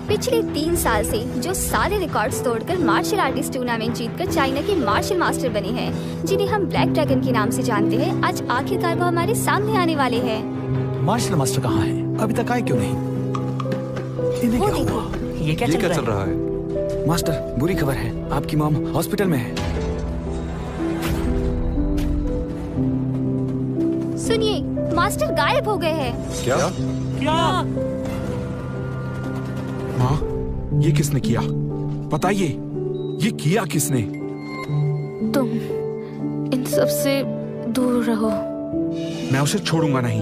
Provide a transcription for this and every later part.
पिछले 3 साल से जो सारे रिकॉर्ड्स तोड़कर मार्शल आर्टिस्ट टूर्नामेंट जीतकर चाइना के मार्शल मास्टर बने हैं, जिन्हें हम ब्लैक ड्रैगन के नाम से जानते हैं, आज आखिरकार वो हमारे सामने आने वाले हैं। मार्शल मास्टर कहाँ है? अभी तक आए क्यों नहीं? इन्हें क्या हुआ? ये क्या चल रहा है? मास्टर, बुरी खबर है, आपकी मॉम हॉस्पिटल में है। सुनिए, मास्टर गायब हो गए हैं। क्या? माँ, ये किसने किया? बताइए, ये किया किसने? तुम इन सब से दूर रहो। मैं उसे छोड़ूंगा नहीं।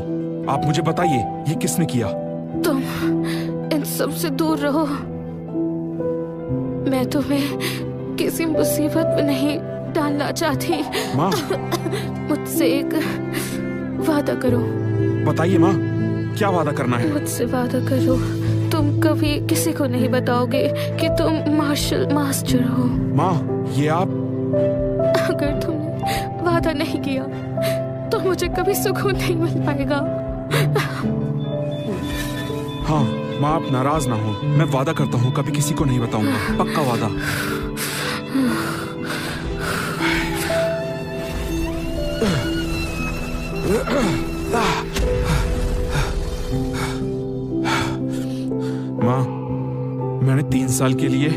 आप मुझे बताइए, ये किसने किया? तुम इन सब से दूर रहो। मैं तुम्हें किसी मुसीबत में नहीं डालना चाहती। माँ, मुझसे एक वादा करो। बताइए माँ, क्या वादा करना है? मुझसे वादा करो, तुम कभी किसी को नहीं बताओगे कि तुम मार्शल मास्टर हो। माँ, ये आप... अगर तुमने वादा नहीं किया तो मुझे कभी सुकून नहीं मिल पाएगा। हाँ माँ, आप नाराज ना हो। मैं वादा करता हूँ कभी किसी को नहीं बताऊंगा, पक्का वादा। माँ, मैंने 3 साल के लिए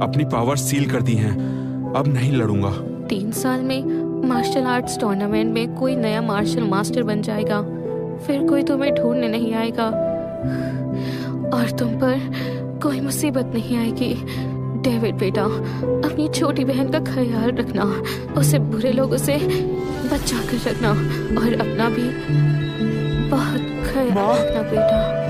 अपनी पावर सील कर दी हैं। अब नहीं लड़ूंगा। 3 साल में मार्शल आर्ट्स टूर्नामेंट में कोई नया मार्शल मास्टर बन जाएगा, फिर कोई तुम्हें ढूंढने नहीं आएगा और तुम पर कोई मुसीबत नहीं आएगी। डेविड बेटा, अपनी छोटी बहन का ख्याल रखना, उसे बुरे लोगों से बचा कर रखना और अपना भी बहुत ख्याल रखना बेटा।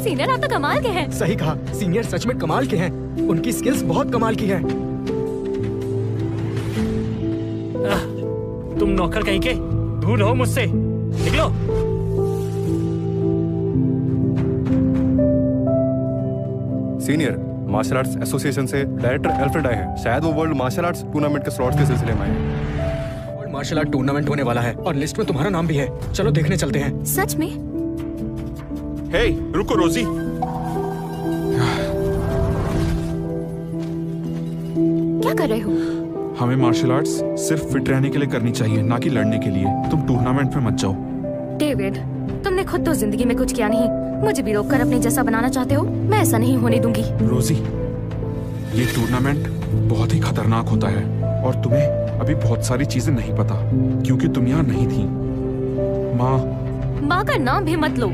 सीनियर, आप तो कमाल के हैं। सही कहा, सीनियर सच में कमाल के हैं। उनकी स्किल्स बहुत कमाल की हैं। तुम नौकर कहीं के, दूर रहो मुझसे, निकलो। सीनियर, मार्शल आर्ट्स एसोसिएशन से डायरेक्टर एल्फ्रेड आए हैं। शायद वो वर्ल्ड मार्शल आर्ट्स टूर्नामेंट के स्लॉट्स के सिलसिले में आए हैं। वर्ल्ड मार्शल आर्ट टूर्नामेंट होने वाला है और लिस्ट में तुम्हारा नाम भी है। चलो देखने चलते हैं। सच में? हे, रुको रोजी। क्या कर रहे हो? हमें मार्शल आर्ट्स सिर्फ फिट रहने के लिए करनी चाहिए, ना कि लड़ने के लिए। तुम टूर्नामेंट में मत जाओ। डेविड, तुमने खुद तो जिंदगी में कुछ किया नहीं, मुझे भी रोक कर अपने जैसा बनाना चाहते हो। मैं ऐसा नहीं होने दूंगी। रोजी, ये टूर्नामेंट बहुत ही खतरनाक होता है और तुम्हें अभी बहुत सारी चीजें नहीं पता, क्योंकि तुम यहाँ नहीं थी। माँ का नाम भी मत लो।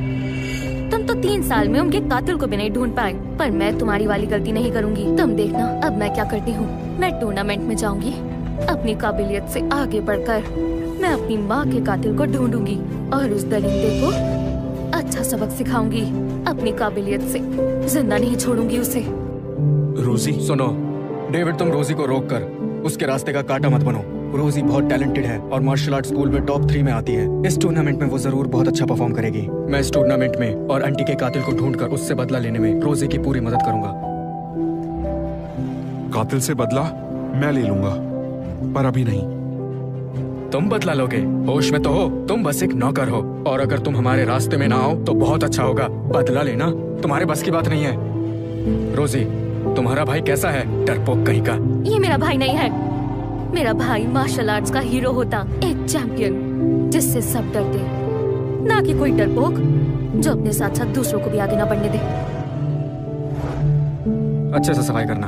तुम तो 3 साल में उनके कातिल को भी नहीं ढूंढ पाए, पर मैं तुम्हारी वाली गलती नहीं करूंगी। तुम देखना अब मैं क्या करती हूँ। मैं टूर्नामेंट में जाऊंगी, अपनी काबिलियत से आगे बढ़कर मैं अपनी माँ के कातिल को ढूंढूंगी और उस दरिंदे को अच्छा सबक सिखाऊंगी। अपनी काबिलियत से जिंदा नहीं छोड़ूंगी उसे। रोजी, सुनो डेविड, तुम रोजी को रोक कर उसके रास्ते का कांटा मत बनो। रोजी बहुत टैलेंटेड है और मार्शल आर्ट स्कूल में टॉप 3 में आती है। इस टूर्नामेंट में वो जरूर बहुत अच्छा परफॉर्म करेगी। मैं इस टूर्नामेंट में और आंटी के कातिल को ढूंढकर उससे बदला लेने में रोजी की पूरी मदद करूंगा। कातिल से बदला मैं ले लूंगा, पर अभी नहीं। तुम बदला लोगे? होश में तो हो? तुम बस एक नौकर हो और अगर तुम हमारे रास्ते में ना आओ तो बहुत अच्छा होगा। बदला लेना तुम्हारे बस की बात नहीं है। रोजी, तुम्हारा भाई कैसा है? डरपोक कहीं का। ये मेरा भाई नहीं है। मेरा भाई मार्शल आर्ट्स का हीरो होता, एक चैंपियन जिससे सब डरते, ना कि कोई डरपोक जो अपने साथ साथ दूसरों को भी आगे ना बढ़ने दे। अच्छे से सफाई करना।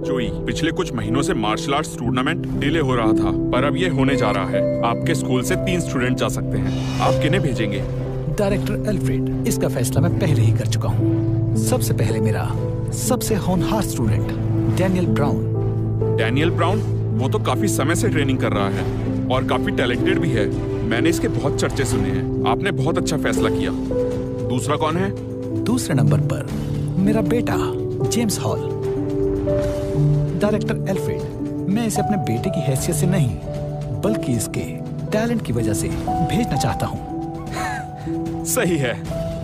जोई, पिछले कुछ महीनों से मार्शल आर्ट्स टूर्नामेंट डिले हो रहा था, पर अब ये होने जा रहा है। आपके स्कूल से 3 स्टूडेंट जा सकते हैं। आप किन्हें भेजेंगे? डायरेक्टर एल्फ्रेड, इसका फैसला मैं पहले ही कर चुका हूँ। सबसे पहले मेरा सबसे होनहार student Daniel brown. Daniel brown? वो तो काफी समय से ट्रेनिंग कर रहा है और काफी टैलेंटेड भी है। मैंने इसके बहुत चर्चे सुने हैं। आपने बहुत अच्छा फैसला किया। दूसरा कौन है? दूसरे नंबर पर मेरा बेटा जेम्स हॉल। डायरेक्टर एल्फ्रेड, मैं इसे अपने बेटे की हैसियत से नहीं बल्कि इसके टैलेंट की वजह से भेजना चाहता हूँ। सही है,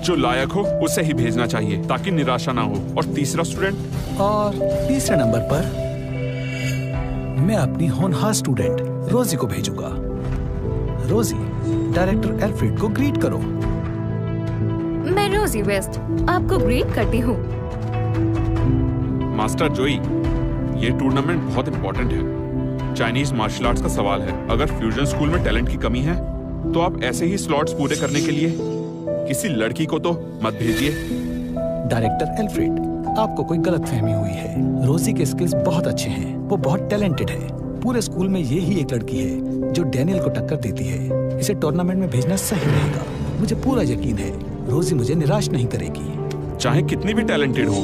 जो लायक हो उसे ही भेजना चाहिए ताकि निराशा ना हो। और तीसरा स्टूडेंट? और तीसरे नंबर पर मैं अपनी होनहार स्टूडेंट रोजी को भेजूंगा। रोजी, डायरेक्टर एल्फ्रेड को ग्रीट करो। मैं रोजी वेस्ट आपको ग्रीट करती हूँ। मास्टर जोई, ये टूर्नामेंट बहुत इंपॉर्टेंट है। चाइनीज मार्शल आर्ट्स का सवाल है। अगर फ्यूजन स्कूल में टैलेंट की कमी है तो आप ऐसे ही स्लॉट्स पूरे करने के लिए किसी लड़की को तो मत भेजिए। डायरेक्टर एल्फ्रेड, आपको कोई गलतफहमी हुई है। रोजी के स्किल्स बहुत अच्छे हैं, वो बहुत टैलेंटेड है। पूरे स्कूल में ये ही एक लड़की है जो डैनियल को टक्कर देती है। इसे टूर्नामेंट में भेजना सही रहेगा। मुझे पूरा यकीन है रोजी मुझे निराश नहीं करेगी। चाहे कितनी भी टैलेंटेड हो,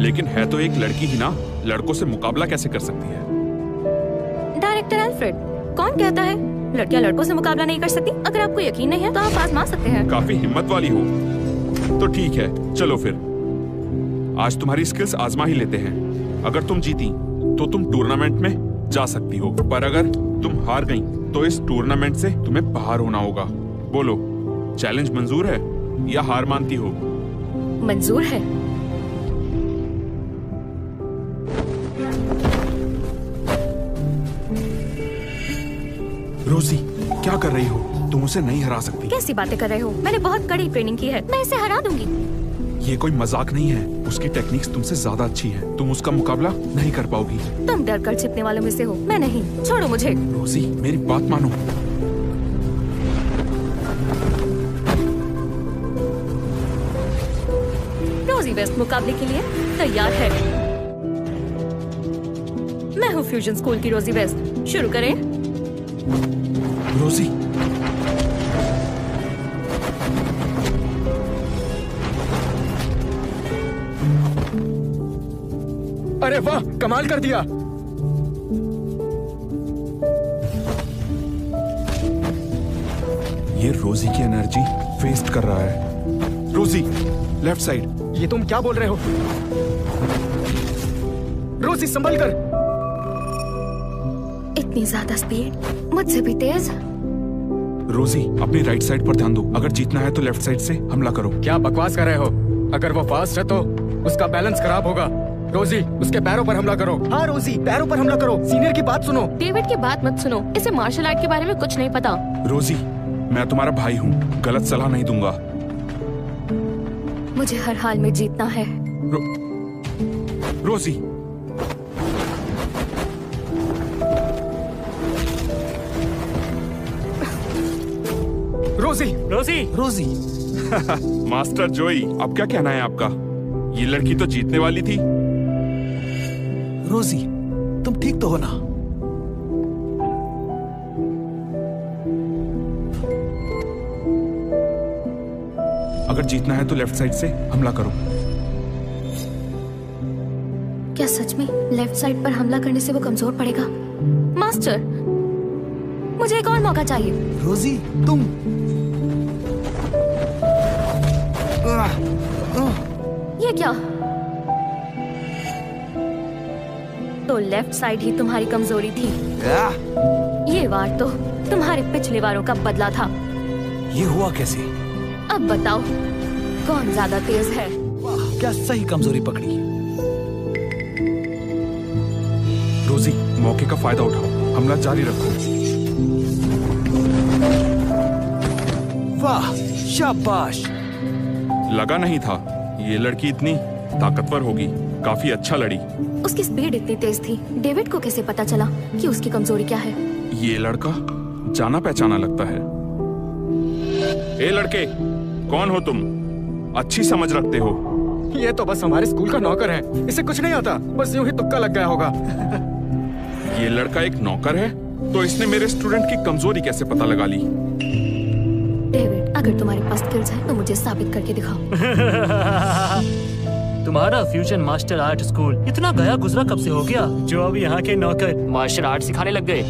लेकिन है तो एक लड़की ही ना, लड़कों से मुकाबला कैसे कर सकती है? डायरेक्टर एल्फ्रेड, कौन कहता है लड़कियां लड़कों से मुकाबला नहीं कर सकती? अगर आपको यकीन नहीं है तो आप आजमा सकते हैं। काफी हिम्मत वाली हो तो ठीक है, चलो फिर आज तुम्हारी स्किल्स आजमा ही लेते हैं। अगर तुम जीती तो तुम टूर्नामेंट में जा सकती हो, पर अगर तुम हार गई तो इस टूर्नामेंट से तुम्हें बाहर होना होगा। बोलो, चैलेंज मंजूर है या हार मानती हो? मंजूर है। रोजी, क्या कर रही हो? तुम उसे नहीं हरा सकती। कैसी बातें कर रहे हो? मैंने बहुत कड़ी ट्रेनिंग की है, मैं इसे हरा दूंगी। ये कोई मजाक नहीं है। उसकी टेक्निक्स तुमसे ज्यादा अच्छी है। तुम उसका मुकाबला नहीं कर पाओगी। तुम डर कर छिपने वालों में से हो, मैं नहीं। छोड़ो मुझे। रोजी, मेरी बात मानो। रोजी वेस्ट मुकाबले के लिए तैयार है। मैं हूँ फ्यूजन स्कूल की रोजी वेस्ट। शुरू करें। रोजी, अरे वाह, कमाल कर दिया। ये रोजी की एनर्जी वेस्ट कर रहा है। रोजी, लेफ्ट साइड। ये तुम क्या बोल रहे हो? रोजी, संभल कर। इतनी ज्यादा स्पीड, मुझसे भी तेज। रोजी, अपनी राइट साइड पर ध्यान दो। अगर जीतना है तो लेफ्ट साइड से हमला करो। क्या बकवास कर रहे हो? अगर वो फास्ट है तो उसका बैलेंस खराब होगा। रोजी, उसके पैरों पर हमला करो। हाँ रोजी, पैरों पर हमला करो। सीनियर की बात सुनो। डेविड की बात मत सुनो, इसे मार्शल आर्ट के बारे में कुछ नहीं पता। रोजी, मैं तुम्हारा भाई हूँ, गलत सलाह नहीं दूंगा। मुझे हर हाल में जीतना है। रोजी, रोजी, रोजी, रोजी, मास्टर जोई, अब क्या कहना है आपका? ये लड़की तो जीतने वाली थी। रोजी, तुम ठीक तो हो ना? अगर जीतना है तो लेफ्ट साइड से हमला करो। क्या सच में लेफ्ट साइड पर हमला करने से वो कमजोर पड़ेगा? मास्टर, मुझे एक और मौका चाहिए। रोजी, तुम ये क्या? तो लेफ्ट साइड ही तुम्हारी कमजोरी थी। ये वार तो तुम्हारे पिछले वारों का बदला था। ये हुआ कैसे? अब बताओ, कौन ज्यादा तेज है? वाह, क्या सही कमजोरी पकड़ी। रोजी, मौके का फायदा उठाओ, हमला जारी रखो। वाह, शाबाश। लगा नहीं था ये लड़की इतनी ताकतवर होगी। काफी अच्छा लड़ी। उसकी स्पीड इतनी तेज थी, डेविड को कैसे पता चला कि उसकी कमजोरी क्या है? ये लड़का जाना पहचाना लगता है। ए लड़के, कौन हो तुम? अच्छी समझ रखते हो। ये तो बस हमारे स्कूल का नौकर है, इसे कुछ नहीं आता, बस यूं ही तुक्का लग गया होगा। ये लड़का एक नौकर है तो इसने मेरे स्टूडेंट की कमजोरी कैसे पता लगा ली? डेविड, अगर तुम्हारे पास स्किल्स हैं तो मुझे साबित करके दिखाओ। तुम्हारा फ्यूजन मार्शल आर्ट स्कूल इतना गया गुजरा कब से हो गया जो अब यहाँ के नौकर मार्शल आर्ट सिखाने लग गए?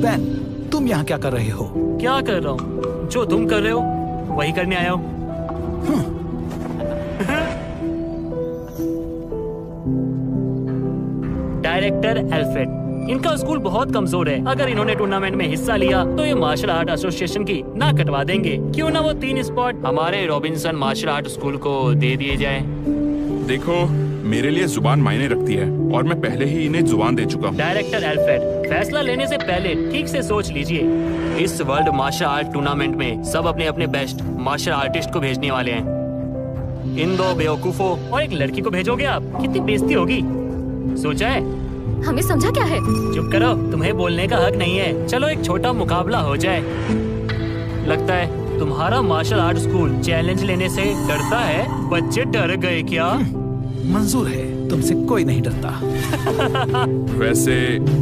बेन, तुम यहाँ क्या कर रहे हो? क्या कर रहा हूँ? जो तुम कर रहे हो वही करने आया हूँ। डायरेक्टर एल्फ्रेड, इनका स्कूल बहुत कमजोर है। अगर इन्होंने टूर्नामेंट में हिस्सा लिया तो ये मार्शल आर्ट एसोसिएशन की ना कटवा देंगे। क्यों ना वो 3 स्पॉट हमारे रॉबिन्सन मार्शल आर्ट स्कूल को दे दिए जाए। देखो, मेरे लिए जुबान मायने रखती है और मैं पहले ही इन्हें जुबान दे चुका हूँ। डायरेक्टर एल्फ्रेड, फैसला लेने से पहले ठीक से सोच लीजिए। इस वर्ल्ड मार्शल आर्ट टूर्नामेंट में सब अपने अपने बेस्ट मार्शल आर्टिस्ट को भेजने वाले हैं। इन 2 बेवकूफों और एक लड़की को भेजोगे आप? कितनी बेइज्जती होगी, सोचा है? हमें समझा क्या है? चुप करो, तुम्हें बोलने का हक नहीं है। चलो एक छोटा मुकाबला हो जाए। लगता है तुम्हारा मार्शल आर्ट स्कूल चैलेंज लेने से डरता है। बच्चे डर गए क्या? मंजूर है, तुमसे कोई नहीं डरता। वैसे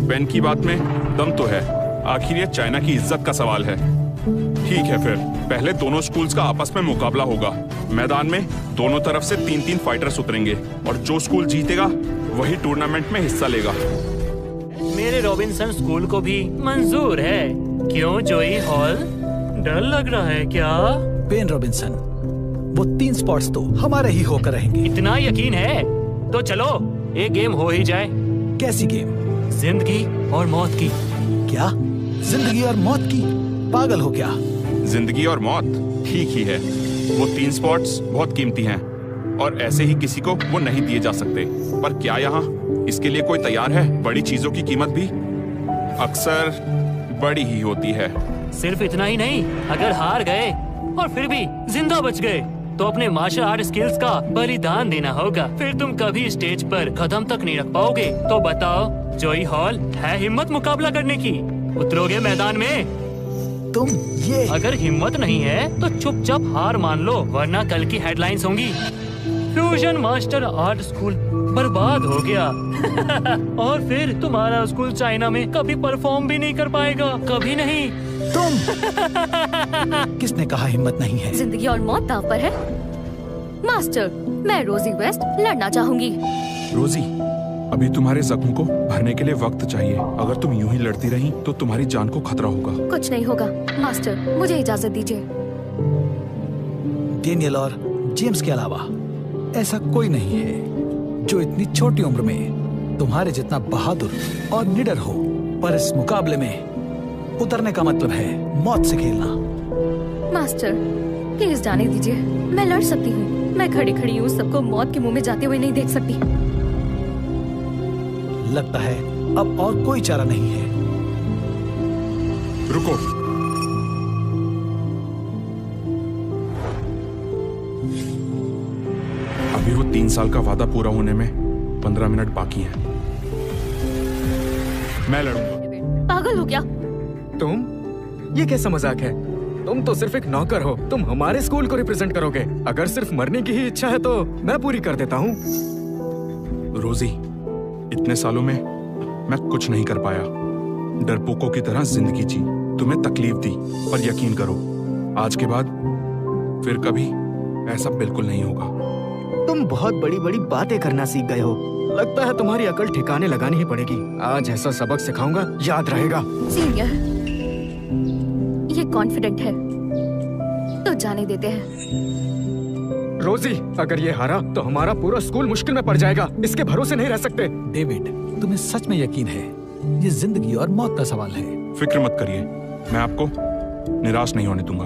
पेन की बात में दम तो है। आखिर ये चाइना की इज्जत का सवाल है। ठीक है, फिर पहले दोनों स्कूल्स का आपस में मुकाबला होगा। मैदान में दोनों तरफ से 3-3 फाइटर्स उतरेंगे और जो स्कूल जीतेगा वही टूर्नामेंट में हिस्सा लेगा। मेरे रॉबिन्सन स्कूल को भी मंजूर है। क्यों जोई हॉल, डर लग रहा है क्या? पेन रॉबिन्सन, वो 3 स्पॉट्स तो हमारे ही होकर रहेंगे। इतना यकीन है तो चलो एक गेम हो ही जाए। कैसी गेम? जिंदगी और मौत की। क्या? जिंदगी और मौत की? पागल हो क्या? जिंदगी और मौत ठीक ही है। वो 3 स्पॉट्स बहुत कीमती हैं और ऐसे ही किसी को वो नहीं दिए जा सकते। पर क्या यहाँ इसके लिए कोई तैयार है? बड़ी चीजों की कीमत भी अक्सर बड़ी ही होती है। सिर्फ इतना ही नहीं, अगर हार गए और फिर भी जिंदा बच गए तो अपने मार्शल आर्ट स्किल्स का बलिदान देना होगा। फिर तुम कभी स्टेज पर कदम तक नहीं रख पाओगे। तो बताओ जोई हॉल, है हिम्मत मुकाबला करने की? उतरोगे मैदान में? तुम ये अगर हिम्मत नहीं है तो चुपचाप हार मान लो, वरना कल की हेडलाइंस होंगी फ्यूजन मास्टर आर्ट स्कूल बर्बाद हो गया। और फिर तुम्हारा स्कूल चाइना में कभी परफॉर्म भी नहीं कर पाएगा, कभी नहीं। तुम किसने कहा हिम्मत नहीं है? जिंदगी और मौत दांव पर है। मास्टर, मैं रोजी वेस्ट लड़ना चाहूंगी। रोजी, अभी तुम्हारे जख्म को भरने के लिए वक्त चाहिए। अगर तुम यूं ही लड़ती रही तो तुम्हारी जान को खतरा होगा। कुछ नहीं होगा मास्टर, मुझे इजाजत दीजिए। डेनियल और जेम्स के अलावा ऐसा कोई नहीं है जो इतनी छोटी उम्र में तुम्हारे जितना बहादुर और निडर हो। पर इस मुकाबले में उतरने का मतलब है मौत से खेलना। मास्टर, प्लीज जाने दीजिए। मैं लड़ सकती हूँ। मैं खड़ी खड़ी हूँ, सबको मौत के मुंह में जाते हुए नहीं देख सकती। लगता है अब और कोई चारा नहीं है। रुको, अभी वो 3 साल का वादा पूरा होने में 15 मिनट बाकी हैं। मैं लड़ूंगा। पागल हो क्या? तुम? ये कैसा मजाक है? तुम तो सिर्फ एक नौकर हो। तुम हमारे स्कूल को रिप्रेजेंट करोगे। अगर सिर्फ मरने की ही इच्छा है तो मैं पूरी कर देता हूँ। रोजी, इतने सालों में मैं कुछ नहीं कर पाया। डरपोकों की तरह जिंदगी जी, तुम्हें तकलीफ दी, पर यकीन करो आज के बाद फिर कभी ऐसा बिल्कुल नहीं होगा। तुम बहुत बड़ी बड़ी बातें करना सीख गए हो। लगता है तुम्हारी अकल ठिकाने लगानी ही पड़ेगी। आज ऐसा सबक सिखाऊंगा, याद रहेगा। सीनियर, ये कॉन्फिडेंट है तो जाने देते हैं। रोजी, अगर ये हारा तो हमारा पूरा स्कूल मुश्किल में पड़ जाएगा। इसके भरोसे नहीं रह सकते। डेविड, तुम्हें सच में यकीन है ये जिंदगी और मौत का सवाल है? फिक्र मत करिए, मैं आपको निराश नहीं होने दूंगा।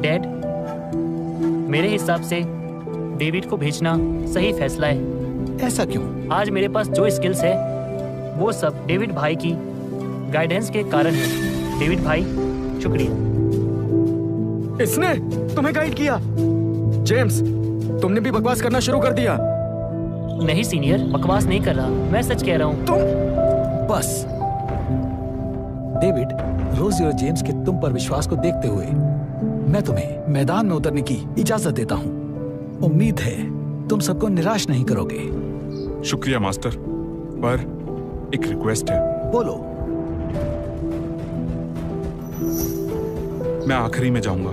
डैड, मेरे हिसाब से डेविड को भेजना सही फैसला है। ऐसा क्यों? आज मेरे पास जो स्किल्स है वो सब डेविड भाई की गाइडेंस के कारण है। डेविड भाई, शुक्रिया। इसने तुम्हें गाइड किया? जेम्स, तुमने भी बकवास करना शुरू कर दिया। नहीं सीनियर, बकवास नहीं कर रहा, मैं सच कह रहा हूँ। तुम बस डेविड, रोजी और जेम्स के तुम पर विश्वास को देखते हुए मैं तुम्हें मैदान में उतरने की इजाजत देता हूँ। उम्मीद है तुम सबको निराश नहीं करोगे। शुक्रिया मास्टर, पर एक रिक्वेस्ट है। बोलो। मैं आखिरी में जाऊंगा।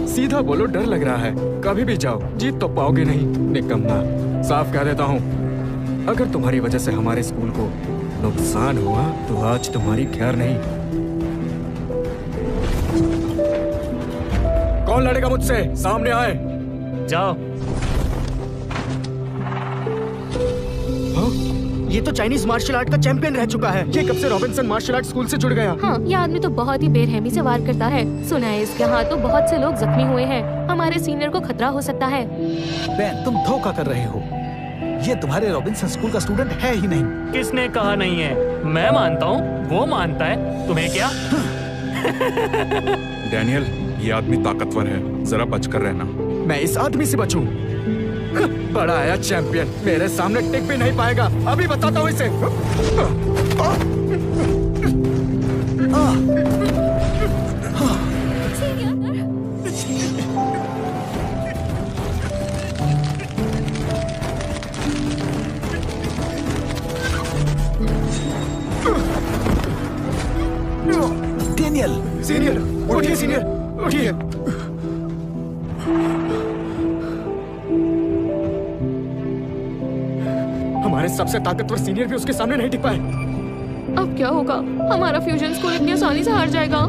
सीधा बोलो, डर लग रहा है। कभी भी जाओ, जीत तो पाओगे नहीं। निकम्मा, साफ कह देता हूँ, अगर तुम्हारी वजह से हमारे स्कूल को नुकसान हुआ तो आज तुम्हारी खैर नहीं। कौन लड़ेगा मुझसे? सामने आए। जाओ। हाँ? ये तो चाइनीज मार्शल आर्ट का चैंपियन रह चुका है। ये कब से रॉबिन्सन मार्शल आर्ट स्कूल से जुड़ गया? हाँ, ये आदमी तो बहुत ही बेरहमी से वार करता है। सुना है इसके हाथों बहुत से लोग जख्मी हुए हैं। हमारे सीनियर को खतरा हो सकता है। बेन, तुम धोखा कर रहे हो। ये तुम्हारे रॉबिन्सन स्कूल का स्टूडेंट है ही नहीं। किसने कहा नहीं है? मैं मानता हूँ, वो मानता है, तुम्हें क्या? डैनियल, ये आदमी ताकतवर है, जरा बचकर रहना। मैं इस आदमी से बचूं? बड़ा आया चैंपियन, मेरे सामने टिक भी नहीं पाएगा। अभी बताता हूँ इसे। डेनियल, सीनियर, उठिए सीनियर, उठिए। हमारे सबसे ताकतवर सीनियर भी उसके सामने नहीं टिक पाए। अब क्या होगा? हमारा फ्यूजन स्कूल इतनी आसानी से हार जाएगा।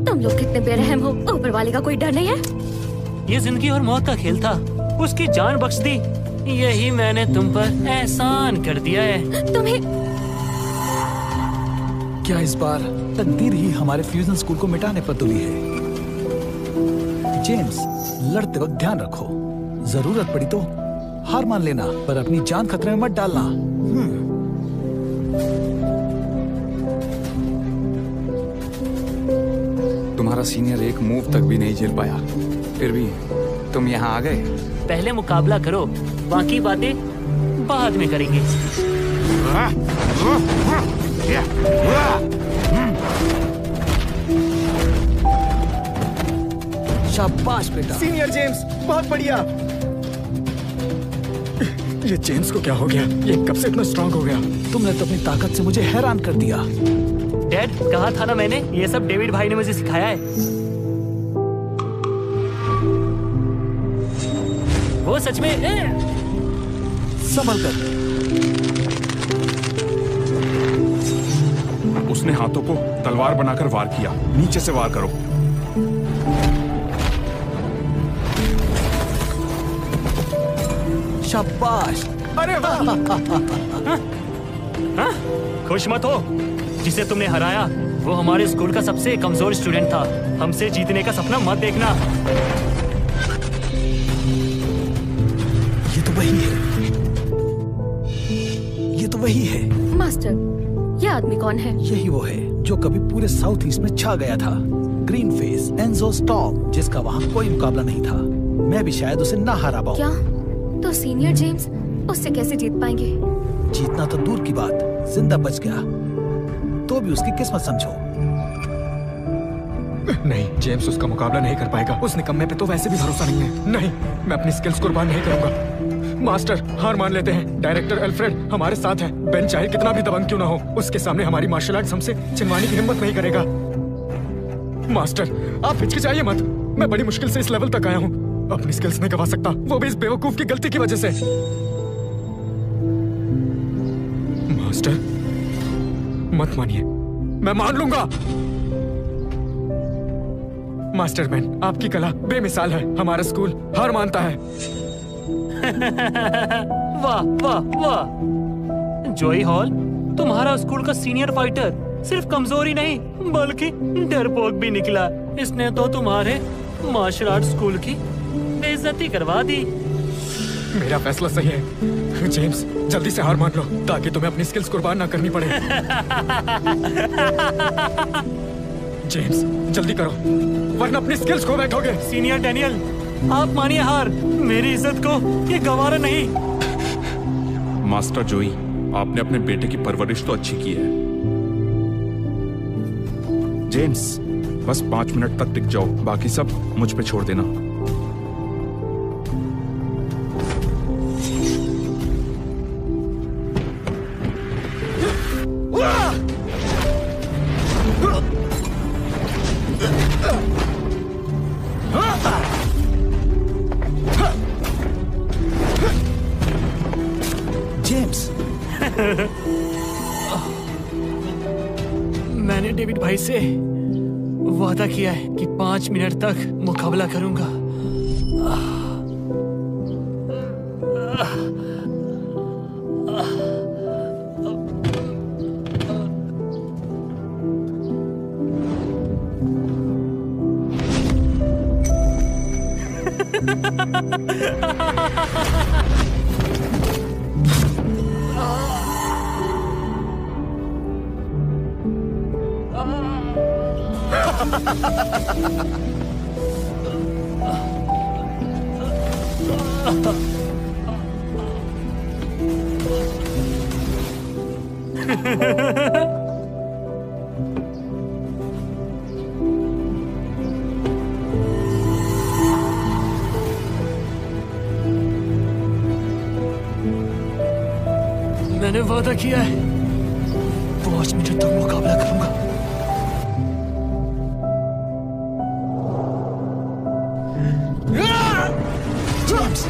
तुम लोग कितने बेरहम हो। ऊपर वाले का कोई डर नहीं है? ये जिंदगी और मौत का खेल था, उसकी जान बख्श दी। यही मैंने तुम पर एहसान कर दिया है। तुम्हें क्या इस बार तकदीर ही हमारे फ्यूजन स्कूल को मिटाने पर तुली है? जेम्स, लड़ते वक्त ध्यान रखो, जरूरत पड़ी तो हार मान लेना, पर अपनी जान खतरे में मत डालना। तुम्हारा सीनियर एक मूव तक भी नहीं झेल पाया, फिर भी तुम यहाँ आ गए। पहले मुकाबला करो, बाकी बातें बाद में करेंगे। शाबाश बेटा। सीनियर जेम्स, बहुत बढ़िया। ये जेम्स को क्या हो गया? ये कब से इतना स्ट्रांग हो गया? तुमने तो अपनी ताकत से मुझे हैरान कर दिया। डैड, कहा था ना मैंने, ये सब डेविड भाई ने मुझे सिखाया है। वो सच में संभल कर। उसने हाथों को तलवार बनाकर वार किया। नीचे से वार करो। शाबाश। अरे वाह। खुश मत हो, जिसे तुमने हराया वो हमारे स्कूल का सबसे कमजोर स्टूडेंट था। हमसे जीतने का सपना मत देखना। ये तो वही है, ये तो वही है। मास्टर, ये आदमी कौन है? यही वो है जो कभी पूरे साउथ ईस्ट में छा गया था। ग्रीन फेस एंजो स्टॉप, जिसका वहाँ कोई मुकाबला नहीं था। मैं भी शायद उसे ना हरा पाऊं। क्या? तो सीनियर जेम्स उससे कैसे जीत पाएंगे? जीतना तो दूर की बात, जिंदा बच गया तो भी उसकी किस्मत समझो। नहीं, जेम्स उसका मुकाबला नहीं कर पाएगा। उस निकम्मे पे तो वैसे भी भरोसा नहीं है। नहीं, मैं अपनी स्किल्स कुर्बान नहीं करूंगा। मास्टर, हार मान लेते हैं। डायरेक्टर एल्फ्रेड हमारे साथ है। बेन चाहे कितना भी दबंग क्यों ना हो, उसके सामने हमारी मार्शल आर्ट्स हमसे चिनवाने की हिम्मत नहीं करेगा। मास्टर, आप हिचकिचाइए मत। मैं बड़ी मुश्किल से इस लेवल तक आया हूँ। अपनी स्किल्स नहीं गवा सकता, वो भी इस बेवकूफ की गलती की वजह से। मास्टर, मत मानिए, मैं मान लूंगा। मास्टर मैन, आपकी कला बेमिसाल है। हमारा स्कूल हार मानता है। वाह वाह वाह। जॉय हॉल, तुम्हारा स्कूल का सीनियर फाइटर सिर्फ कमजोरी नहीं बल्कि डरपोक भी निकला। इसने तो तुम्हारे मार्शल आर्ट स्कूल की बेइज्जती करवा दी। मेरा फैसला सही है। जेम्स, जल्दी से हार मान लो ताकि तुम्हें अपनी स्किल्स कुर्बान ना करनी पड़े। जेम्स, जल्दी करो वरना अपनी स्किल्स खो बैठोगे। सीनियर डैनियल, आप मानिए हार। मेरी इज्जत को ये गवारा नहीं। मास्टर जोई, आपने अपने बेटे की परवरिश तो अच्छी की है। जेम्स, बस 5 मिनट तक टिक जाओ, बाकी सब मुझ पे छोड़ देना। जेम्स, मैंने डेविड भाई से वादा किया है कि 5 मिनट तक मुकाबला करूंगा। मैंने वादा किया है 5 मिनट तक मुकाबला करूंगा। जेम्स,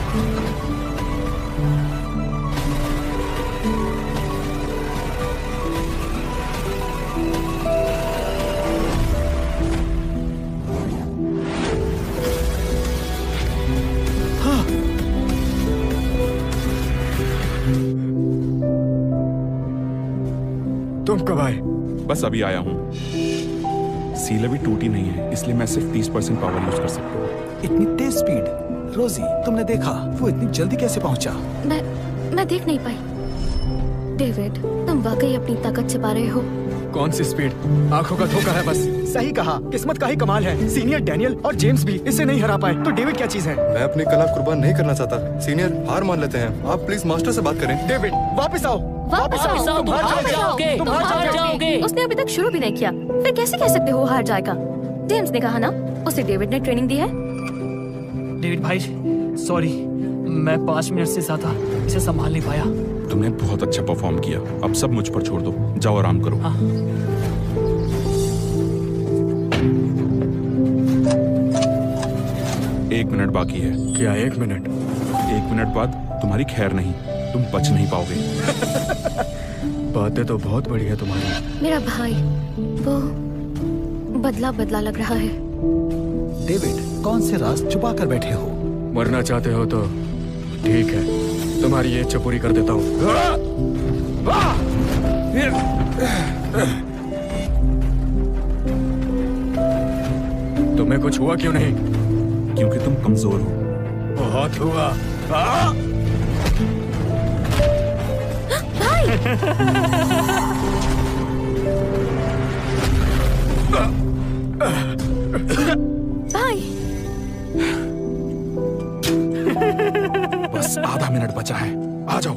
तुम कब आए? बस अभी आया हूँ। सील अभी टूटी नहीं है, इसलिए मैं सिर्फ 30% पावर यूज कर सकता हूँ। इतनी तेज स्पीड? रोजी, तुमने देखा वो इतनी जल्दी कैसे पहुंचा? मैं देख नहीं पाई। डेविड, तुम वाकई अपनी ताकत छिपा रहे हो। कौन सी स्पीड? आंखों का धोखा है बस। सही कहा, किस्मत का ही कमाल है। सीनियर डैनियल और जेम्स भी इसे नहीं हरा पाए, तो डेविड क्या चीज है? मैं अपनी कला कुर्बान नहीं करना चाहता। सीनियर, हार मान लेते हैं। आप प्लीज मास्टर से बात करें। डेविड, वापस आओ। वापस आओ, तुम हार जाओगे, तुम हार जाओगे। उसने अभी तक शुरू भी नहीं किया, फिर कैसे कह सकते हो हार जाएगा? जेम्स ने कहा ना, उसे डेविड ने ट्रेनिंग दी है। डेविड भाई, सॉरी, मैं 5 मिनट से ज्यादा इसे संभाल नहीं पाया। तुमने बहुत अच्छा परफॉर्म किया, अब सब मुझ पर छोड़ दो, जाओ आराम करो। हाँ। 1 मिनट बाकी है। क्या 1 मिनट? 1 मिनट बाद तुम्हारी खैर नहीं, तुम बच नहीं पाओगे। बातें तो बहुत बड़ी है तुम्हारी। मेरा भाई, वो बदला बदला लग रहा है। डेविड, कौन से राज छुपा कर बैठे हो? मरना चाहते हो तो ठीक है, तुम्हारी ये इच्छा पूरी कर देता हूँ। तुम्हें कुछ हुआ क्यों नहीं? क्योंकि तुम कमजोर हो। बहुत हुआ। भाई, बस आधा मिनट बचा है, आ जाओ।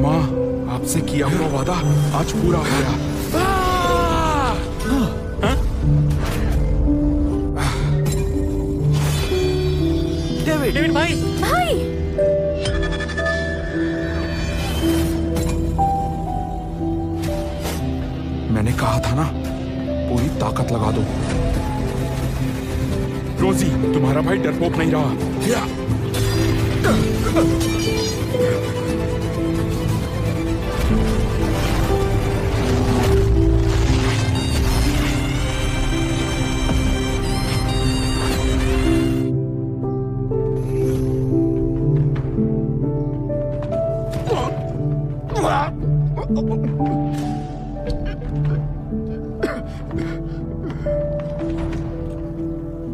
माँ, आपसे किया हुआ वादा आज पूरा हो गया। डेविड भाई, मैंने कहा था ना, पूरी ताकत लगा दो। रोजी, तुम्हारा भाई डरपोक नहीं रहा।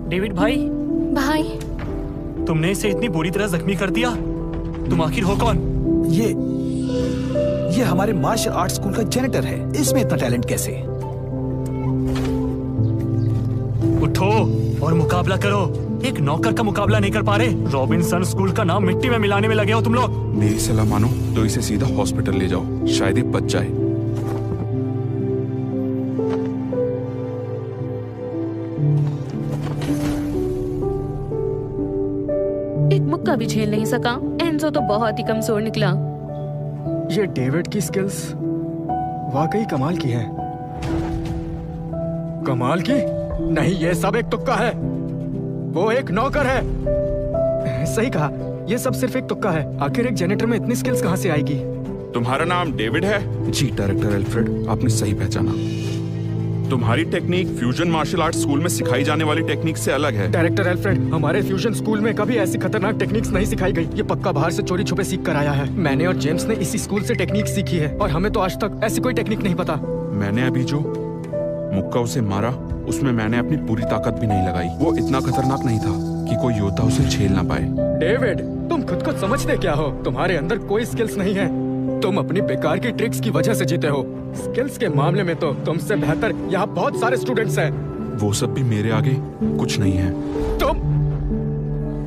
डेविड भाई, भाई, तुमने इसे इतनी बुरी तरह जख्मी कर दिया। तुम आखिर हो कौन? ये हमारे मार्शल आर्ट स्कूल का जेनेटर है। इसमें इतना टैलेंट कैसे? उठो और मुकाबला करो। एक नौकर का मुकाबला नहीं कर पा रहे। रॉबिन्सन स्कूल का नाम मिट्टी में मिलाने में लगे हो तुम लोग। मेरी सलाह मानो तो इसे सीधा हॉस्पिटल ले जाओ, शायद ये बच जाए। एक मुक्का भी झेल नहीं सका। एंजो तो बहुत ही कमजोर निकला। ये डेविड की स्किल्स वाकई कमाल की हैं। कमाल की? नहीं, ये सब एक तुक्का है। वो एक नौकर है। सही कहा, ये सब सिर्फ एक तुक्का है। आखिर एक जेनेटर में इतनी स्किल्स कहाँ से आएगी? तुम्हारा नाम डेविड है? जी डायरेक्टर एल्फ्रेड, आपने सही पहचाना। तुम्हारी technique fusion martial art school में सिखाई जाने वाली टेक्निक से अलग है। डायरेक्टर एल्फ्रेड, हमारे फ्यूजन स्कूल में कभी ऐसी खतरनाक टेक्निक्स नहीं सिखाई गई। ये पक्का बाहर से चोरी छुपे सीख कर आया है। मैंने और जेम्स ने इसी स्कूल से टेक्निक सीखी है और हमें तो आज तक ऐसी कोई टेक्निक नहीं पता। मैंने अभी जो मुक्का उसे मारा, उसमें मैंने अपनी पूरी ताकत भी नहीं लगाई। वो इतना खतरनाक नहीं था कि कोई योद्धा उसे झेल ना पाए। डेविड, तुम खुद को समझते क्या हो? तुम्हारे अंदर कोई स्किल्स नहीं है। तुम अपनी बेकार की ट्रिक्स की वजह से जीते हो। स्किल्स के मामले में तो तुमसे बेहतर यहाँ बहुत सारे स्टूडेंट्स हैं। वो सब भी मेरे आगे कुछ नहीं है। तुम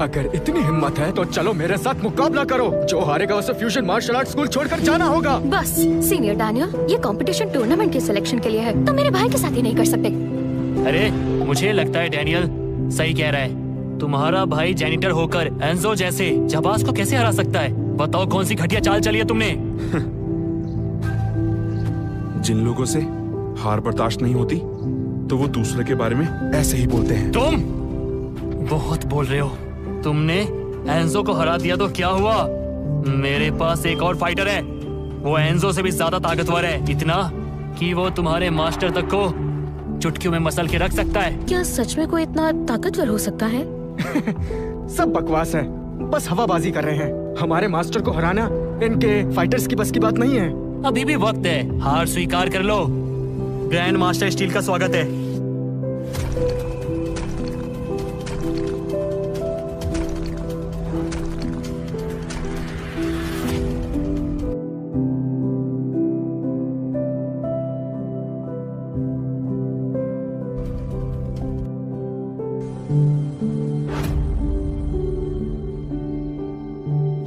अगर इतनी हिम्मत है तो चलो मेरे साथ मुकाबला करो। जो हारेगा उसे फ्यूजन मार्शल आर्ट स्कूल छोड़कर जाना होगा। बस सीनियर डैनियल, ये कंपटीशन टूर्नामेंट के सिलेक्शन के लिए है, तो मेरे भाई के साथ ही नहीं कर सकते। अरे मुझे लगता है डैनियल सही कह रहा है। तुम्हारा भाई जैनिटर होकर एंजो जैसे जाबाज को कैसे हरा सकता है? बताओ कौन सी घटिया चाल चली है तुमने? जिन लोगों से हार बर्दाश्त नहीं होती तो वो दूसरे के बारे में ऐसे ही बोलते हैं। तुम बहुत बोल रहे हो। तुमने एंजो को हरा दिया तो क्या हुआ? मेरे पास एक और फाइटर है। वो एंजो से भी ज्यादा ताकतवर है, इतना कि वो तुम्हारे मास्टर तक को चुटकियों में मसल के रख सकता है। क्या सच में कोई इतना ताकतवर हो सकता है? सब बकवास है, बस हवाबाजी कर रहे हैं। हमारे मास्टर को हराना इनके फाइटर्स की बस की बात नहीं है। अभी भी वक्त है, हार स्वीकार कर लो। ग्रैंड मास्टर स्टील का स्वागत है।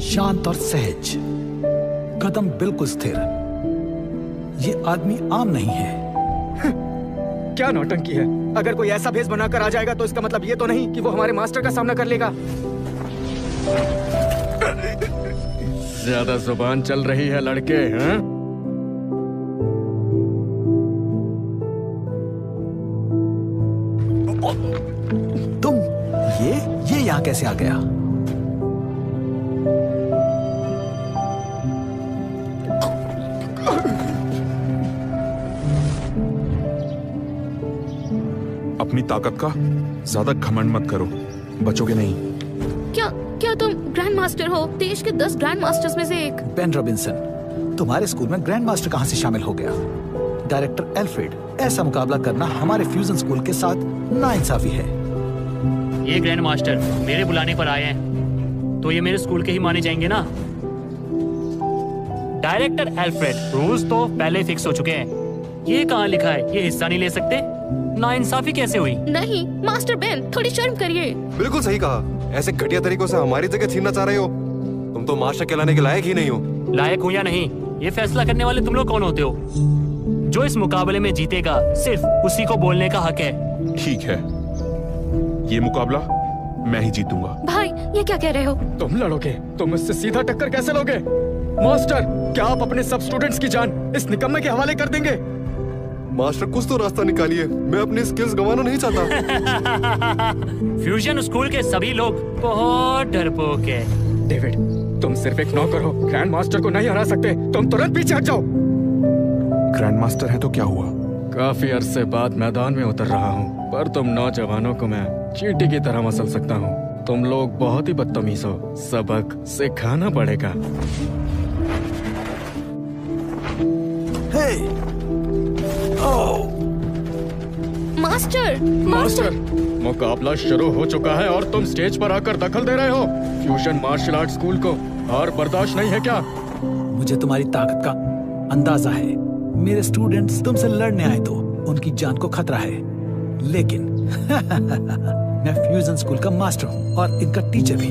शांत और सहज, कदम बिल्कुल स्थिर। ये आदमी आम नहीं है। क्या नौटंकी है? अगर कोई ऐसा भेष बनाकर आ जाएगा तो इसका मतलब ये तो नहीं कि वो हमारे मास्टर का सामना कर लेगा। ज्यादा जुबान चल रही है लड़के, हैं? तुम ये यहाँ कैसे आ गया? अपनी ताकत का ज्यादा घमंड मत करो, बचोगे नहीं। क्या तुम ग्रैंड मास्टर हो? देश के 10 ग्रैंड मास्टर्स में से एक। बेन रॉबिन्सन, तुम्हारे स्कूल में ग्रैंड मास्टर कहाँ से शामिल हो गया? डायरेक्टर एल्फ्रेड, ऐसा मुकाबला करना हमारे फ्यूजन स्कूल के साथ नाइंसाफी है। ये ग्रैंड मास्टर मेरे बुलाने पर आए हैं, तो ये मेरे स्कूल के ही माने जाएंगे ना? डायरेक्टर एल्फ्रेड, रूल्स तो पहले फिक्स हो चुके हैं। ये कहाँ लिखा है ये हिस्सा नहीं ले सकते? नाइंसाफी कैसे हुई? नहीं मास्टर बेन, थोड़ी शर्म करिए। बिल्कुल सही कहा। ऐसे घटिया तरीकों से हमारी जगह छीनना चाह रहे हो? तुम तो मास्टर कहलाने के लायक ही नहीं हो। लायक हूँ या नहीं, ये फैसला करने वाले तुम लोग कौन होते हो? जो इस मुकाबले में जीतेगा सिर्फ उसी को बोलने का हक है। ठीक है, ये मुकाबला मैं ही जीतूंगा। भाई ये क्या कह रहे हो? तुम लड़ोगे? तुम इससे सीधा टक्कर कैसे लोगे? मास्टर, क्या आप अपने सब स्टूडेंट्स की जान इस निकम्मे के हवाले कर देंगे? मास्टर कुछ तो रास्ता निकालिए, मैं अपनी स्किल्स गंवाना नहीं चाहता। फ्यूजन स्कूल के सभी लोग बहुत डरपोक है। डेविड, तुम सिर्फ एक नौकर हो, ग्रैंड मास्टर को नहीं हरा सकते। तुम तुरंत पीछे हट जाओ। ग्रैंड मास्टर है तो क्या हुआ? काफी अरसे बाद मैदान में उतर रहा हूँ, पर तुम नौजवानों को मैं चींटी की तरह मसल सकता हूँ। तुम लोग बहुत ही बदतमीज हो, सबक सिखाना पड़ेगा। मास्टर, मुकाबला शुरू हो चुका है और तुम स्टेज पर आकर दखल दे रहे हो। फ्यूजन मार्शल आर्ट स्कूल को हार बर्दाश्त नहीं है क्या? मुझे तुम्हारी ताकत का अंदाजा है। मेरे स्टूडेंट्स तुमसे लड़ने आए तो उनकी जान को खतरा है, लेकिन मैं फ्यूजन स्कूल का मास्टर हूँ और इनका टीचर भी।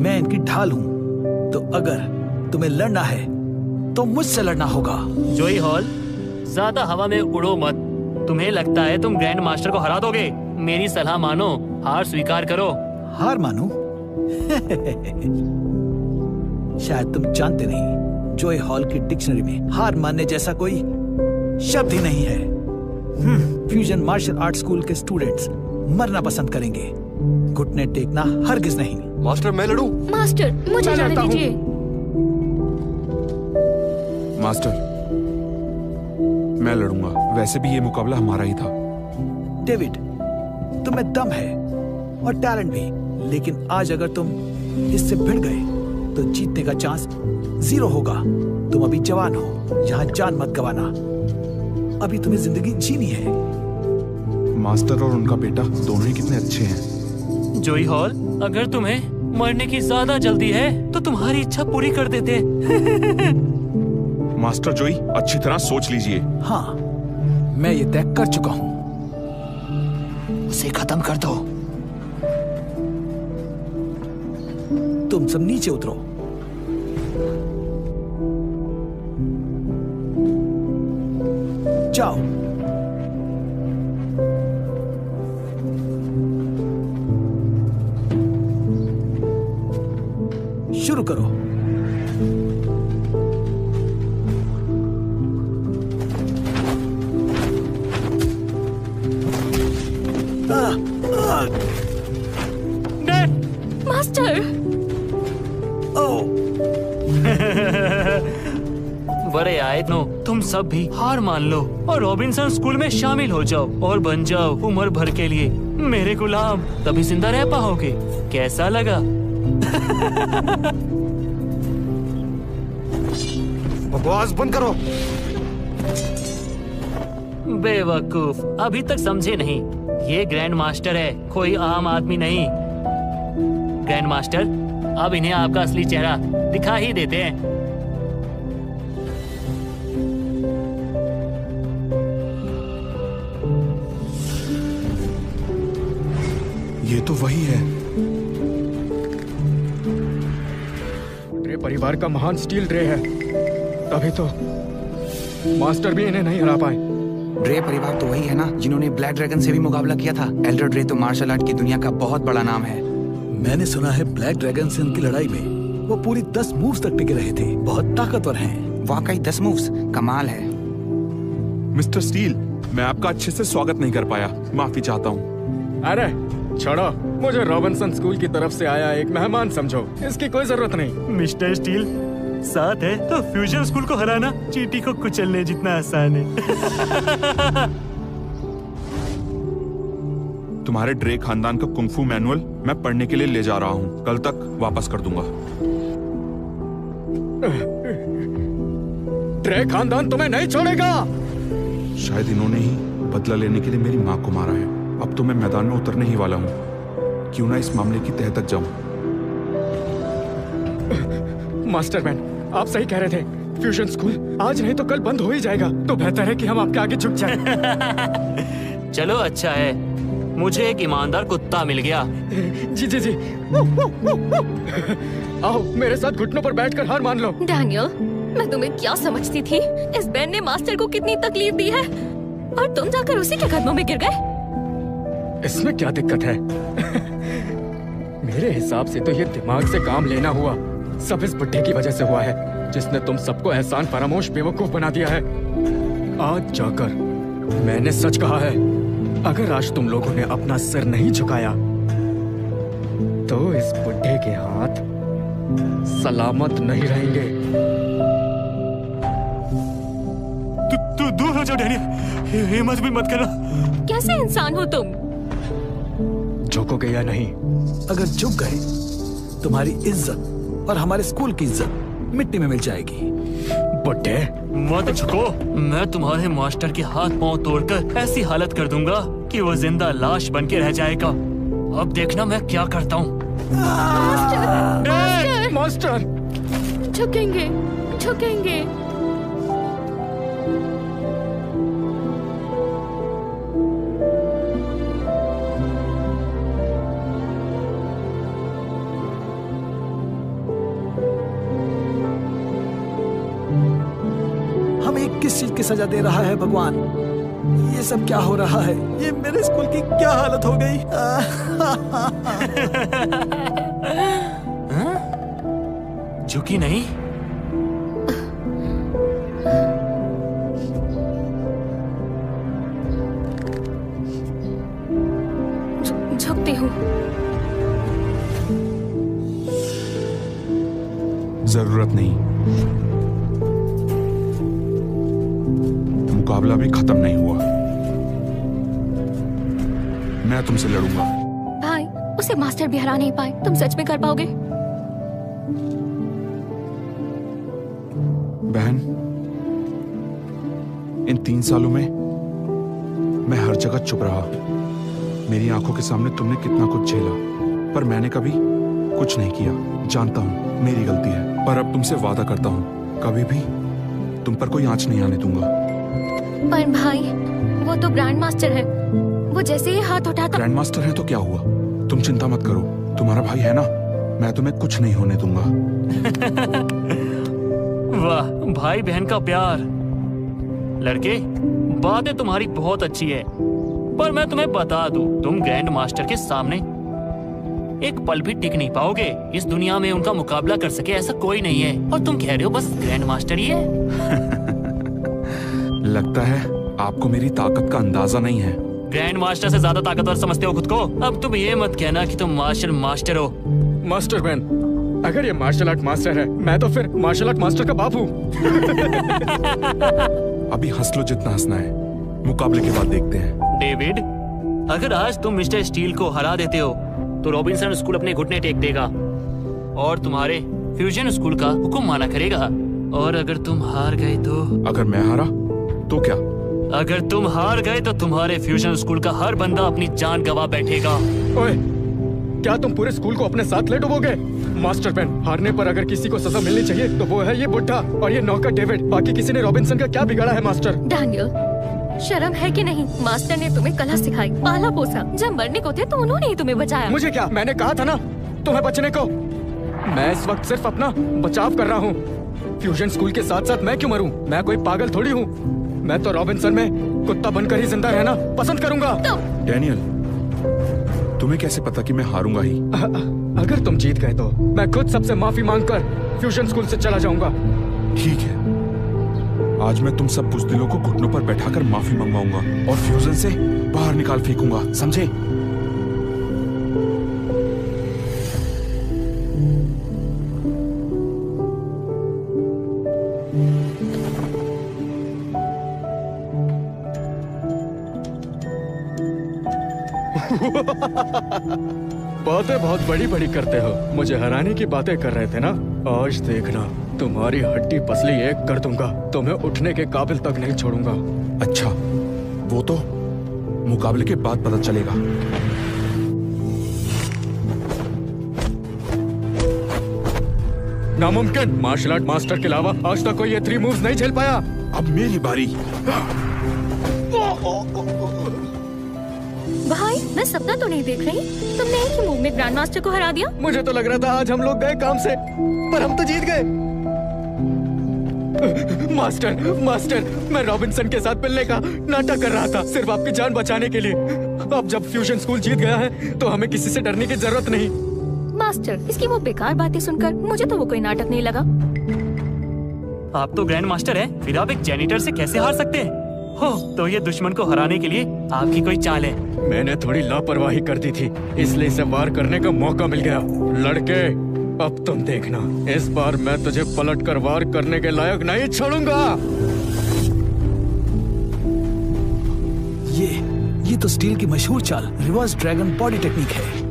मैं इनकी ढाल हूँ, तो अगर तुम्हें लड़ना है तो मुझसे लड़ना होगा। जोई हॉल, ज्यादा हवा में उड़ो मत। तुम्हें लगता है तुम ग्रैंड मास्टर को हरा दोगे? मेरी सलाह मानो, हार स्वीकार करो। हार मानूं? शायद तुम जानते नहीं, जोई हॉल की डिक्शनरी में हार मानने जैसा कोई शब्द ही नहीं है। फ्यूजन मार्शल आर्ट स्कूल के स्टूडेंट्स मरना पसंद करेंगे, घुटने टेकना हरगिज नहीं। मास्टर मैं लड़ूं? मास्टर मुझे जाने दीजिए। मास्टर, मैं लड़ूंगा। वैसे भी ये मुकाबला हमारा ही था। डेविड, तुम में दम है और टैलेंट भी, लेकिन आज अगर तुम इससे भिड़ गए तो जीतने का चांस 0 होगा। तुम अभी जवान हो, यहाँ जान मत गवाना। अभी तुम्हें जिंदगी जीनी है। मास्टर और उनका बेटा दोनों ही कितने अच्छे हैं। जोई हॉल, अगर तुम्हें मरने की ज्यादा जल्दी है तो तुम्हारी इच्छा पूरी कर देते। मास्टर जोई, अच्छी तरह सोच लीजिए। हाँ, मैं ये तय कर चुका हूं। उसे खत्म कर दो। तुम सब नीचे उतरो। जाओ। शुरू करो। मास्टर। बड़े आए नो, तुम सब भी हार मान लो और रॉबिन्सन स्कूल में शामिल हो जाओ और बन जाओ उम्र भर के लिए मेरे गुलाम। तभी जिंदा रह पाओगे। कैसा लगा? बकवास बंद करो। बेवकूफ, अभी तक समझे नहीं। ये ग्रैंड मास्टर है, कोई आम आदमी नहीं। ग्रैंड मास्टर, अब इन्हें आपका असली चेहरा दिखा ही देते हैं। ये तो वही है। ड्रे परिवार का महान स्टील ड्रे है, तभी तो मास्टर भी इन्हें नहीं हरा पाए। ड्रे परिवार तो वही है ना जिन्होंने ब्लैक ड्रैगन से भी मुकाबला किया था। एल्डर ड्रे तो मार्शल आर्ट की दुनिया का बहुत बड़ा नाम है। मैंने सुना है ब्लैक ड्रैगन से उनकी लड़ाई में वो पूरी 10 मूव्स तक टिके रहे थे। बहुत ताकतवर हैं। वाकई 10 मूव्स कमाल है। मिस्टर स्टील, मैं आपका अच्छे से स्वागत नहीं कर पाया, माफी चाहता हूँ। अरे छोड़ो, मुझे रॉबिन्सन स्कूल की तरफ से आया एक मेहमान समझो, इसकी कोई जरूरत नहीं। मिस्टर स्टील, साथ है तो फ्यूजन स्कूल को हराना चींटी को कुचलने जितना आसान है। तुम्हारे ड्रे खानदान का कुंफू मैनुअल मैं पढ़ने के लिए ले जा रहा हूँ। कल तक वापस कर दूंगा। ड्रे खानदान तुम्हें नहीं छोड़ेगा। शायद इन्होंने ही बदला लेने के लिए मेरी माँ को मारा है। अब तो मैं मैदान में उतरने ही वाला हूँ। क्यों ना इस मामले की तह तक जाऊं। मास्टरमैन, आप सही कह रहे थे। फ्यूजन स्कूल आज नहीं तो कल बंद हो ही जाएगा, तो बेहतर है कि हम आपके आगे झुक जाएं। चलो अच्छा है, मुझे एक ईमानदार कुत्ता मिल गया। जी जी जी। आओ मेरे साथ घुटनों पर बैठकर हार मान लो। डैनियल, मैं तुम्हें क्या समझती थी? इस बैंड ने मास्टर को कितनी तकलीफ दी है और तुम जाकर उसी के कदमों में गिर गए। इसमें क्या दिक्कत है? मेरे हिसाब से तो ये दिमाग से काम लेना हुआ सब इस बुड्ढे की वजह से हुआ है, जिसने तुम सबको एहसान फरामोश बेवकूफ बना दिया है। आज जाकर मैंने सच कहा है। अगर आज तुम लोगों ने अपना सिर नहीं झुकाया तो इस बुड्ढे के हाथ सलामत नहीं रहेंगे। तू दूर हो जाओ डैनियल, हिम्मत भी मत करना। कैसे इंसान हो तुम? झुकोगे या नहीं? अगर झुक गए तुम्हारी इज्जत और हमारे स्कूल की इज्जत मिट्टी में मिल जाएगी। बुड्ढे, मत झुको। मैं तुम्हारे मास्टर के हाथ पांव तोड़कर ऐसी हालत कर दूंगा कि वो जिंदा लाश बन के रह जाएगा। अब देखना मैं क्या करता हूँ। मास्टर, झुकेंगे, झुकेंगे। किस चीज की सजा दे रहा है भगवान? ये सब क्या हो रहा है? ये मेरे स्कूल की क्या हालत हो गई? झुकी नहीं? झुकती हूँ। जरूरत नहीं। मुकाबला भी खत्म नहीं हुआ। मैं तुमसे लड़ूंगा। भाई, उसे मास्टर भी हरा नहीं पाए, तुम सच में कर पाओगे? बहन, इन 3 सालों में मैं हर जगह चुप रहा। मेरी आंखों के सामने तुमने कितना कुछ झेला, पर मैंने कभी कुछ नहीं किया। जानता हूँ मेरी गलती है, पर अब तुमसे वादा करता हूँ कभी भी तुम पर कोई आंच नहीं आने दूंगा। पर भाई, वो तो ग्रैंड मास्टर है, वो जैसे ही हाथ उठाता। ग्रैंड मास्टर है तो क्या हुआ? तुम चिंता मत करो, तुम्हारा भाई है ना, मैं तुम्हें कुछ नहीं होने दूंगा। वाह, भाई बहन का प्यार। लड़के, बातें तुम्हारी बहुत अच्छी है, पर मैं तुम्हें बता दूं, तुम ग्रैंड मास्टर के सामने एक पल भी टिक नहीं पाओगे। इस दुनिया में उनका मुकाबला कर सके ऐसा कोई नहीं है, और तुम कह रहे हो बस ग्रैंड मास्टर ही है। लगता है आपको मेरी ताकत का अंदाजा नहीं है। ग्रैंड मास्टर से ज्यादा ताकतवर समझते हो खुद को। अब तुम ये मत कहना कि तुम मार्शल मास्टर हो। मास्टर बहन, अगर ये मार्शल आर्ट मास्टर है, मैं तो फिर मार्शल आर्ट मास्टर का बाप हूँ। अभी हंस लो जितना हंसना है, मुकाबले के बाद देखते हैं। डेविड, अगर आज तुम मिस्टर स्टील को हरा देते हो तो रॉबिन्सन स्कूल अपने घुटने टेक देगा और तुम्हारे फ्यूजन स्कूल का हुक्म माना करेगा। और अगर तुम हार गए तो? अगर मैं हारा तो क्या? अगर तुम हार गए तो तुम्हारे फ्यूजन स्कूल का हर बंदा अपनी जान गवा बैठेगा। ओए, क्या तुम पूरे स्कूल को अपने साथ ले डुबोगे? मास्टर पेन, हारने पर अगर किसी को सजा मिलनी चाहिए तो वो है ये बुढ़ा और ये नौकर डेविड। बाकी किसी ने रॉबिन्सन का क्या बिगाड़ा है? मास्टर डैनियल, शर्म है कि नहीं? मास्टर ने तुम्हें कला सिखाई, पाला पोसा, जब मरने को थे तो उन्होंने ही तुम्हें बचाया। मुझे क्या? मैंने कहा था ना तुम्हें बचने को। मैं इस वक्त सिर्फ अपना बचाव कर रहा हूँ। फ्यूजन स्कूल के साथ साथ मैं क्यों मरूं? मैं कोई पागल थोड़ी हूँ। मैं तो रॉबिन्सन में कुत्ता बनकर ही जिंदा रहना पसंद करूंगा। डैनियल, तुम्हें कैसे पता कि मैं हारूंगा ही? अगर तुम जीत गए तो मैं खुद सबसे माफी मांगकर फ्यूजन स्कूल से चला जाऊंगा। ठीक है, आज मैं तुम सब बुज़दिलों को घुटनों पर बैठाकर माफी मंगवाऊंगा और फ्यूजन से बाहर निकाल फेंकूंगा, समझे? बातें बहुत बड़ी बड़ी करते हो। मुझे हराने की बातें कर रहे थे ना? आज देखना, तुम्हारी हड्डी पसली एक कर दूंगा। तुम्हें उठने के काबिल तक नहीं छोड़ूंगा। अच्छा, वो तो मुकाबले के बाद पता चलेगा। नामुमकिन, मार्शल आर्ट मास्टर के अलावा आज तक कोई ये 3 मूव्स नहीं झेल पाया। अब मेरी बारी। भाई, मैं सपना तो नहीं देख रही। तुमने एक ही मूव में ग्रैंड मास्टर को हरा दिया। मुझे तो लग रहा था आज हम लोग गए काम से, पर हम तो जीत गए। मास्टर, मैं रॉबिन्सन के साथ मिलने का नाटक कर रहा था, सिर्फ आपकी जान बचाने के लिए। अब जब फ्यूजन स्कूल जीत गया है तो हमें किसी से डरने की जरूरत नहीं। मास्टर, इसकी वो बेकार बातें सुनकर मुझे तो वो कोई नाटक नहीं लगा। आप तो ग्रैंड मास्टर हैं, फिर आप एक जैनिटर से कैसे हार सकते हैं? हो, तो ये दुश्मन को हराने के लिए आपकी कोई चाल है? मैंने थोड़ी लापरवाही कर दी थी, इसलिए इसे वार करने का मौका मिल गया। लड़के, अब तुम देखना, इस बार मैं तुझे पलटकर वार करने के लायक नहीं छोड़ूंगा। ये तो स्टील की मशहूर चाल रिवर्स ड्रैगन बॉडी टेक्निक है।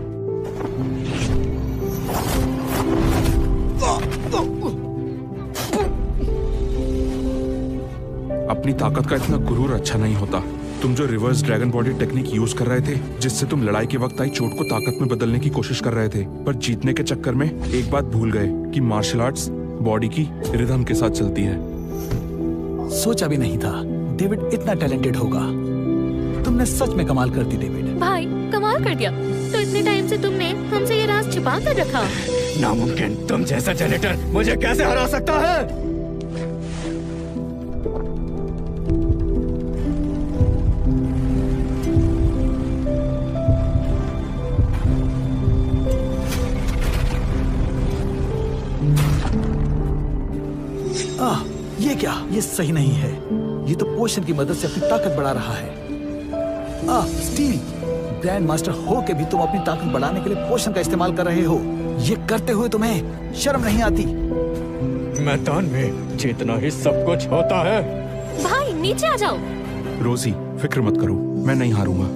अपनी ताकत का इतना गुरूर अच्छा नहीं होता। तुम जो reverse dragon body technique use कर रहे थे, जिससे तुम लड़ाई के वक्त आई चोट को ताकत में बदलने की कोशिश कर रहे थे, पर जीतने के चक्कर में एक बात भूल गए कि मार्शल आर्ट्स बॉडी की रिदम के साथ चलती है। सोचा भी नहीं था डेविड इतना टैलेंटेड होगा। तुमने सच में कमाल कर दी डेविड। भाई, कमाल कर दिया। तो इतने टाइम से तुमने हमसे ये राज छिपा कर रखा? नामुमकिन, तुम जैसा जैनेटर मुझे कैसे हरा सकता है? ये क्या? ये सही नहीं है। ये तो पोशन की मदद से अपनी ताकत बढ़ा रहा है। स्टील, ग्रैंड मास्टर हो के भी तुम अपनी ताकत बढ़ाने के लिए पोशन का इस्तेमाल कर रहे हो। ये करते हुए तुम्हें शर्म नहीं आती? मैदान में जीतना ही सब कुछ होता है। भाई, नीचे आ जाओ। रोजी, फिक्र मत करो, मैं नहीं हारूंगा।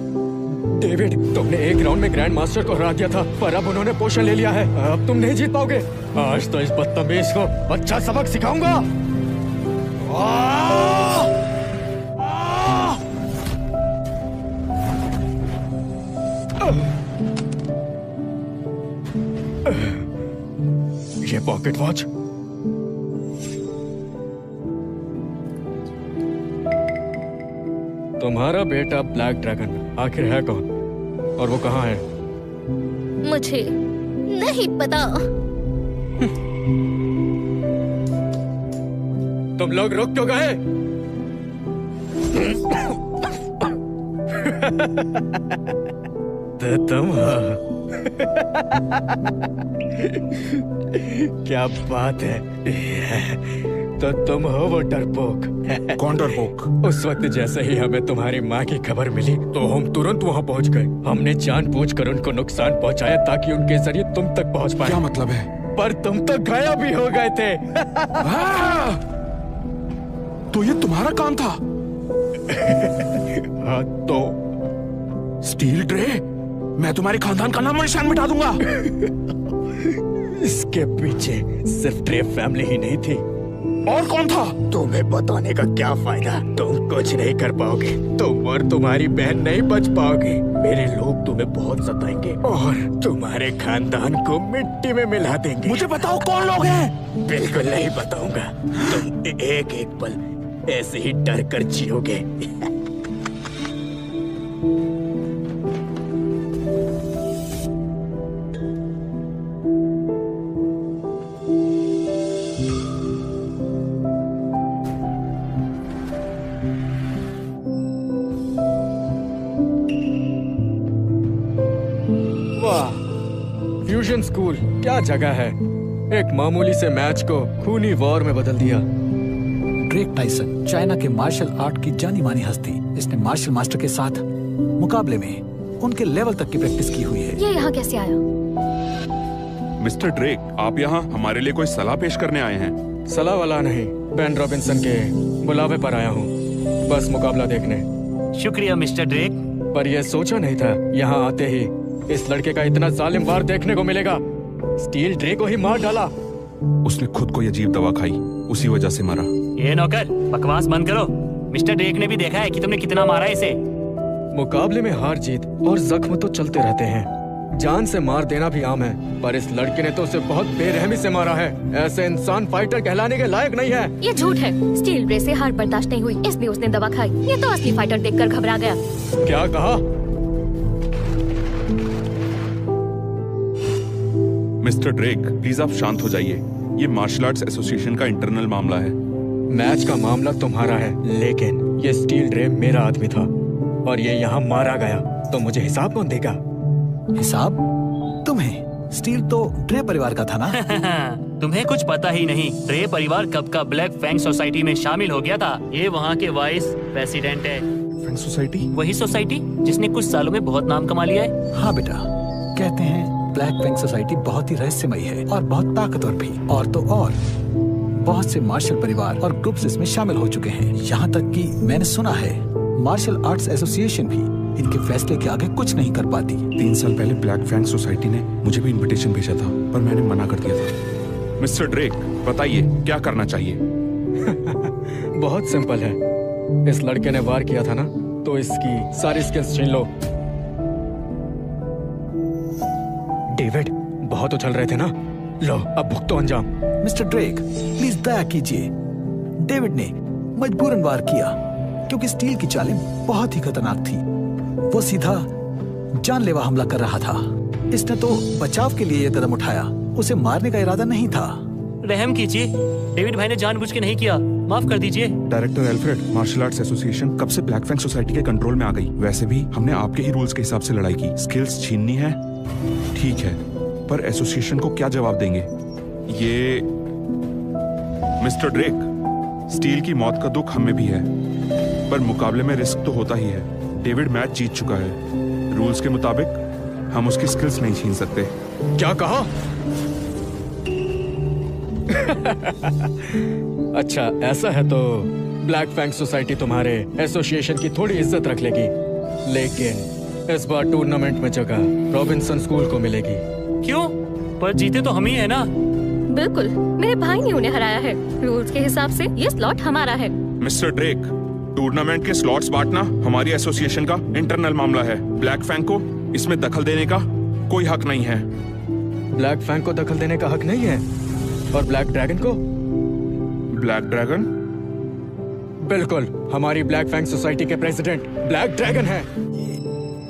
डेविड, तुमने एक राउंड में ग्रैंड मास्टर को हरा दिया था, पर अब उन्होंने पोशन ले लिया है। अब तुम नहीं जीत पाओगे। आज तो इस बदतमीज को अच्छा सबक सिखाऊंगा। ये पॉकेट वॉच। तुम्हारा बेटा ब्लैक ड्रैगन आखिर है कौन और वो कहाँ है? मुझे नहीं पता। तुम लोग रुक क्यों गए? तो तुम क्या बात है? तो तुम हो वो डरपोक। कौन डरपोक? उस वक्त जैसे ही हमें तुम्हारी माँ की खबर मिली तो हम तुरंत वहाँ पहुँच गए। हमने जानबूझकर उनको नुकसान पहुँचाया ताकि उनके जरिए तुम तक पहुँच पाए। क्या मतलब है? पर तुम तो गायब भी हो गए थे। तो ये तुम्हारा काम था? हाँ तो स्टील ट्रे, मैं तुम्हारे खानदान का नाम निशान मिटा दूंगा। इसके पीछे सिर्फ ट्रे फैमिली ही नहीं थी। और कौन था? तुम्हें बताने का क्या फायदा? तुम कुछ नहीं कर पाओगे। तुम और तुम्हारी बहन नहीं बच पाओगे। मेरे लोग तुम्हें बहुत सताएंगे और तुम्हारे खानदान को मिट्टी में मिला देंगे। मुझे बताओ कौन लोग हैं? बिल्कुल नहीं बताऊंगा। तुम एक एक पल ऐसे ही डर कर जियोगे। फ्यूजन स्कूल क्या जगह है। एक मामूली से मैच को खूनी वॉर में बदल दिया। ड्रेक टाइसन चाइना के मार्शल आर्ट की जानी मानी हस्ती। इसने मार्शल मास्टर के साथ मुकाबले में उनके लेवल तक की प्रैक्टिस की हुई है। ये यहाँ कैसे आया? मिस्टर ड्रेक, आप यहाँ हमारे लिए कोई सलाह पेश करने आए हैं? सलाह वाला नहीं, बेन रॉबिन्सन के बुलावे पर आया हूँ, बस मुकाबला देखने। शुक्रिया मिस्टर ड्रेक। पर यह सोचा नहीं था यहाँ आते ही इस लड़के का इतना जालिम वार देखने को मिलेगा। स्टील ट्रे को ही मार डाला। उसने खुद कोई अजीब दवा खाई, उसी वजह से मरा। ये नौकर, बकवास बंद करो। मिस्टर ड्रेक ने भी देखा है कि तुमने कितना मारा इसे। मुकाबले में हार जीत और जख्म तो चलते रहते हैं। जान से मार देना भी आम है, पर इस लड़के ने तो उसे बहुत बेरहमी से मारा है। ऐसे इंसान फाइटर कहलाने के लायक नहीं है। ये झूठ है। स्टील ट्रे से हार बर्दाश्त नहीं हुई, इसलिए उसने दवा खाई। ये तो असली फाइटर देखकर घबरा गया। क्या कहा? मिस्टर ड्रेक, प्लीज आप शांत हो जाइए। ये मार्शल आर्ट्स एसोसिएशन का इंटरनल मामला है। मैच का मामला तुम्हारा है, लेकिन ये स्टील ट्रे मेरा आदमी था और ये यहाँ मारा गया, तो मुझे हिसाब कौन देगा? हिसाब तुम्हें? स्टील तो ट्रे परिवार का था ना? तुम्हें कुछ पता ही नहीं। ट्रे परिवार कब का ब्लैक फैंग सोसाइटी में शामिल हो गया था। ये वहाँ के वाइस प्रेसिडेंट है। Fang society? वही सोसाइटी जिसने कुछ सालों में बहुत नाम कमा लिया है। हाँ बेटा, कहते हैं ब्लैक फैंग सोसाइटी बहुत ही रहस्यमयी है और बहुत ताकतवर भी। और तो और बहुत से मार्शल परिवार और ग्रुप्स इसमें शामिल हो चुके हैं। यहाँ तक कि मैंने सुना है मार्शल आर्ट्स एसोसिएशन भी इनके फैसले के आगे कुछ नहीं कर पाती। 3 साल पहले ब्लैक फैंग सोसाइटी ने मुझे भी इनविटेशन भेजा था, पर मैंने मना कर दिया था। मिस्टर ड्रेक, बताइए क्या करना चाहिए? बहुत सिंपल है। इस लड़के ने वार किया था ना, तो इसकी सारी स्किल्स छीन लो। डेविड, बहुत उछल रहे थे ना, लो अब भुगतो अंजाम। मिस्टर ड्रेक, प्लीज दया कीजिए। डेविड ने मजबूरन वार किया क्योंकि स्टील की चालें बहुत ही खतरनाक थी। वो सीधा जानलेवा हमला कर रहा था। इसने तो बचाव के लिए यह कदम उठाया, उसे मारने का इरादा नहीं था। रहम कीजिए, डेविड भाई ने जानबूझ के नहीं किया, माफ कर दीजिए। Director Alfred, martial arts association कब से ब्लैक फैंग सोसाइटी के कंट्रोल में आ गई? वैसे भी हमने आपके ही रूल्स के हिसाब से लड़ाई की। स्किल्स छीननी है ठीक है, पर एसोसिएशन को क्या जवाब देंगे? ये मिस्टर ड्रेक, स्टील की मौत का दुख हमें भी है, पर मुकाबले में रिस्क तो होता ही है। डेविड मैच जीत चुका है। रूल्स के मुताबिक हम उसकी स्किल्स नहीं छीन सकते। क्या कहा? अच्छा ऐसा है तो ब्लैक फैंग सोसाइटी तुम्हारे एसोसिएशन की थोड़ी इज्जत रख लेगी, लेकिन इस बार टूर्नामेंट में जगह रॉबिन्सन स्कूल को मिलेगी। क्यों? पर जीते तो हम ही है ना। बिल्कुल, मेरे भाई ने उन्हें हराया है। रूल्स के हिसाब से ये स्लॉट हमारा है। मिस्टर ड्रेक, टूर्नामेंट के स्लॉट्स बांटना हमारी एसोसिएशन का इंटरनल मामला है। ब्लैक फैंग को इसमें दखल देने का कोई हक नहीं है। ब्लैक फैंग को दखल देने का हक नहीं है? और ब्लैक ड्रैगन को? Black dragon? बिल्कुल, हमारी ब्लैक फैंग सोसाइटी के प्रेसिडेंट ब्लैक ड्रैगन है।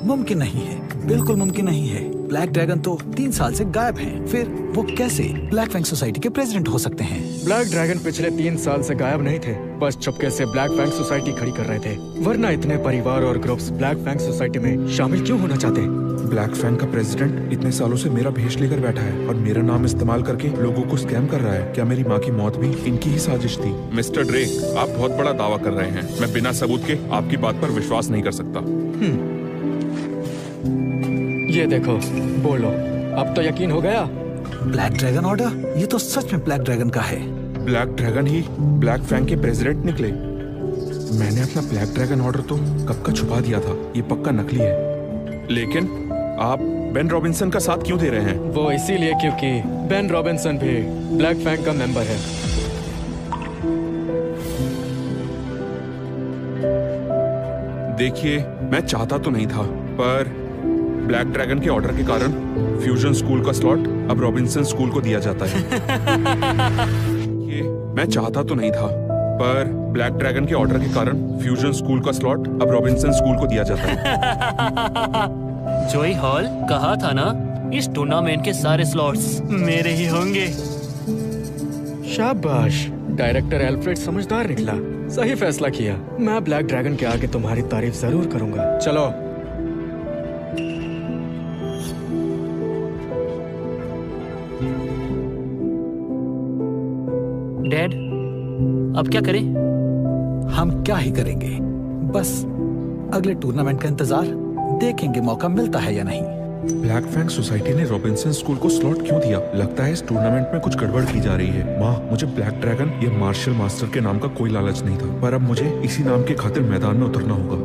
मुमकिन नहीं है, बिल्कुल मुमकिन नहीं है। ब्लैक ड्रैगन तो 3 साल से गायब हैं। फिर वो कैसे ब्लैक फैंग सोसाइटी के प्रेसिडेंट हो सकते हैं? ब्लैक ड्रैगन पिछले 3 साल से गायब नहीं थे, बस चुपके से ब्लैक फैंग सोसाइटी खड़ी कर रहे थे। वरना इतने परिवार और ग्रुप्स ब्लैक फैंग सोसाइटी में शामिल क्यों होना चाहते? ब्लैक फैंग का प्रेसिडेंट इतने सालों से मेरा भेष लेकर बैठा है और मेरा नाम इस्तेमाल करके लोगों को स्कैम कर रहा है। क्या मेरी माँ की मौत भी इनकी ही साजिश थी? मिस्टर ड्रेक, आप बहुत बड़ा दावा कर रहे हैं। मैं बिना सबूत के आपकी बात पर विश्वास नहीं कर सकता। ये देखो, बोलो, अब तो यकीन हो गया? Black dragon order? ये तो सच में ब्लैक ड्रैगन का है। ब्लैक ड्रैगन ही ब्लैक फैंग के प्रेसिडेंट निकले। मैंने अपना ब्लैक ड्रैगन ऑर्डर तो कब का छुपा दिया था। ये पक्का नकली है। लेकिन आप बेन रॉबिन्सन का साथ क्यों दे रहे हैं? वो इसीलिए क्योंकि बेन रॉबिन्सन भी ब्लैक फैंग का मेंबर है। देखिए, मैं चाहता तो नहीं था, पर ब्लैक ड्रैगन के ऑर्डर के कारण फ्यूजन स्कूल का स्लॉट अब रॉबिन्सन स्कूल को दिया जाता है। ये मैं चाहता तो नहीं था, पर ब्लैक ड्रैगन के ऑर्डर के कारण फ्यूजन स्कूल का स्लॉट अब रॉबिन्सन स्कूल को दिया जाता है। जोई हॉल, कहा था ना, इस टूर्नामेंट के सारे स्लॉट्स मेरे ही होंगे। शाबाश, डायरेक्टर एल्फ्रेड समझदार निकला। सही फैसला किया। मैं ब्लैक ड्रैगन के आगे तुम्हारी तारीफ जरूर करूंगा। चलो। डैड, अब क्या करें? हम क्या ही करेंगे, बस अगले टूर्नामेंट का इंतजार, देखेंगे मौका मिलता है या नहीं। ब्लैक फैंग सोसाइटी ने रॉबिन्सन स्कूल को स्लॉट क्यों दिया? लगता है इस टूर्नामेंट में कुछ गड़बड़ की जा रही है। माँ, मुझे ब्लैक ड्रैगन या मार्शल मास्टर के नाम का कोई लालच नहीं था, पर अब मुझे इसी नाम के खातिर मैदान में उतरना होगा।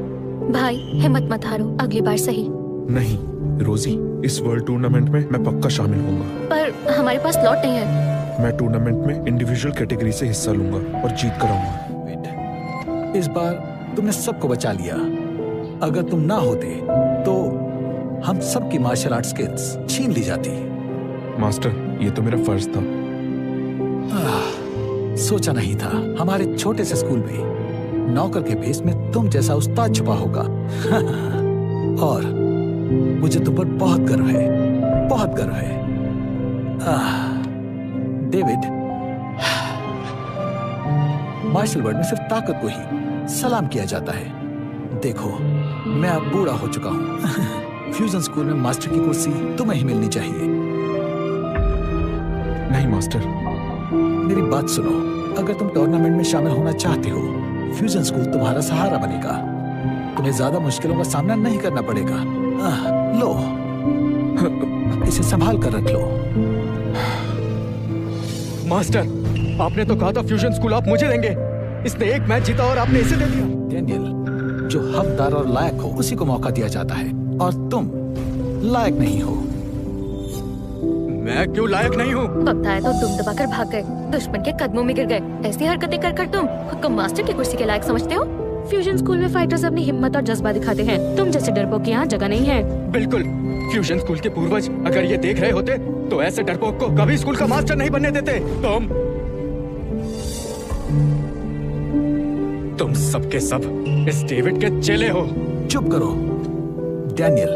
भाई, हिम्मत मत हारो, अगली बार सही। नहीं रोजी, इस वर्ल्ड टूर्नामेंट में मैं पक्का शामिल होऊंगा। पर हमारे पास स्लॉट नहीं है। मैं टूर्नामेंट में इंडिविजुअल कैटेगरी से हिस्सा लूंगा और जीत कर आऊंगा। इस बार तुमने सबको बचा लिया। अगर तुम ना होते तो हम सबकी मार्शल आर्ट स्किल्स छीन ली जाती। मास्टर, ये तो मेरा फर्ज था। सोचा नहीं था हमारे छोटे से स्कूल में नौकर के भेष में तुम जैसा उस्ताद छुपा होगा। और मुझे तुम पर बहुत गर्व है, बहुत गर्व है। डेविड, मार्शल वर्ल्ड में सिर्फ ताकत को ही सलाम किया जाता है। देखो, मैं अब बूढ़ा हो चुका हूँ। फ्यूजन स्कूल में मास्टर की कुर्सी तुम्हें ही मिलनी चाहिए। नहीं मास्टर, मेरी बात सुनो, अगर तुम टूर्नामेंट में शामिल होना चाहते हो, फ्यूजन स्कूल तुम्हारा सहारा बनेगा। तुम्हें ज्यादा मुश्किलों का सामना नहीं करना पड़ेगा। लो, इसे संभाल कर रख लो। मास्टर, आपने तो कहा था फ्यूजन स्कूल आप मुझे देंगे। इसने एक मैच जीता और आपने इसे दे दिया। डैनियल, जो हकदार और लायक हो उसी को मौका दिया जाता है, और तुम लायक नहीं हो। मैं क्यों लायक नहीं हूँ? वक्त आया तो दुम दबाकर भाग गए, दुश्मन के कदमों में गिर गए। ऐसी हरकतें कर कर तुम खुद को मास्टर की कुर्सी के लायक समझते हो? फ्यूजन स्कूल में फाइटर्स अपनी हिम्मत और जज्बा दिखाते हैं। तुम जैसे डरपोक की यहाँ जगह नहीं है। बिल्कुल, फ्यूजन स्कूल के पूर्वज अगर ये देख रहे होते तो ऐसे डरपोक को कभी स्कूल का मास्टर नहीं बनने देते। तुम सबके सब इस डेविड के चेले हो। चुप करो डैनियल,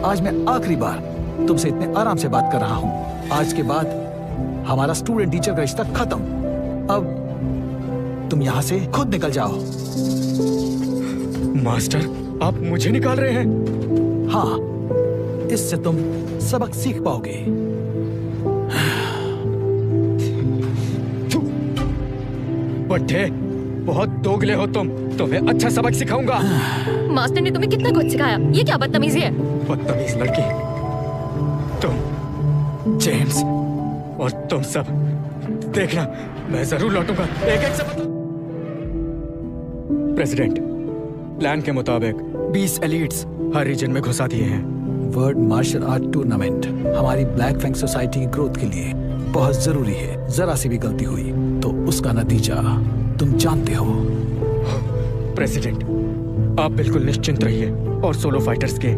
आज मैं आखिरी बार तुमसे इतने आराम से बात कर रहा हूँ। आज के बाद हमारा स्टूडेंट टीचर का रिश्ता खत्म। अब तुम यहाँ से खुद निकल जाओ। मास्टर, आप मुझे निकाल रहे हैं? हाँ, इससे तुम सबक सीख पाओगे। बट्टे, बहुत दोगले हो तुम। तुम्हें अच्छा सबक सिखाऊंगा। मास्टर ने तुम्हें कितना कुछ सिखाया, ये क्या बदतमीजी है? बदतमीज लड़की तुम, जेम्स और तुम सब। देखना, मैं जरूर लौटूंगा। एक एक से प्रेसिडेंट, प्लान के मुताबिक 20 एलीट्स हर रीजन में घुसा दिए हैं। वर्ल्ड मार्शल आर्ट टूर्नामेंट हमारी ब्लैक फैंग सोसाइटी की ग्रोथ के लिए बहुत जरूरी है। जरा सी भी गलती हुई तो उसका नतीजा तुम जानते हो। प्रेसिडेंट, आप बिल्कुल निश्चिंत रहिए और सोलो फाइटर्स के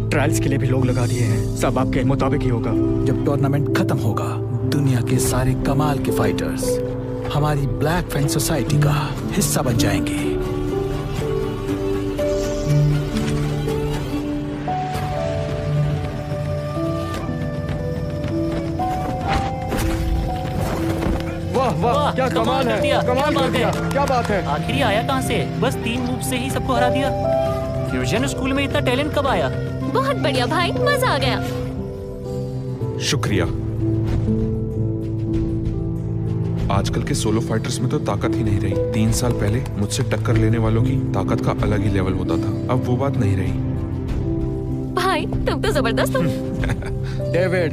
ट्रायल्स के लिए भी लोग लगा दिए हैं। सब आपके मुताबिक ही होगा। जब टूर्नामेंट खत्म होगा, दुनिया के सारे कमाल के फाइटर्स हमारी ब्लैक फैंग सोसाइटी का हिस्सा बन जाएंगे। वाह वाह, क्या कमाल है, कमाल कर दिया। क्या बात है? आखिर ये आया कहाँ से? बस 3 मूव से ही सबको हरा दिया। फ्यूजन स्कूल में इतना टैलेंट कब आया? बहुत बढ़िया भाई, मजा आ गया। शुक्रिया। आजकल के सोलो फाइटर्स में तो ताकत ही नहीं रही। 3 साल पहले मुझसे टक्कर लेने वालों की ताकत का अलग ही लेवल होता था। अब वो बात नहीं रही। भाई तुम तो जबरदस्त हो। डेविड,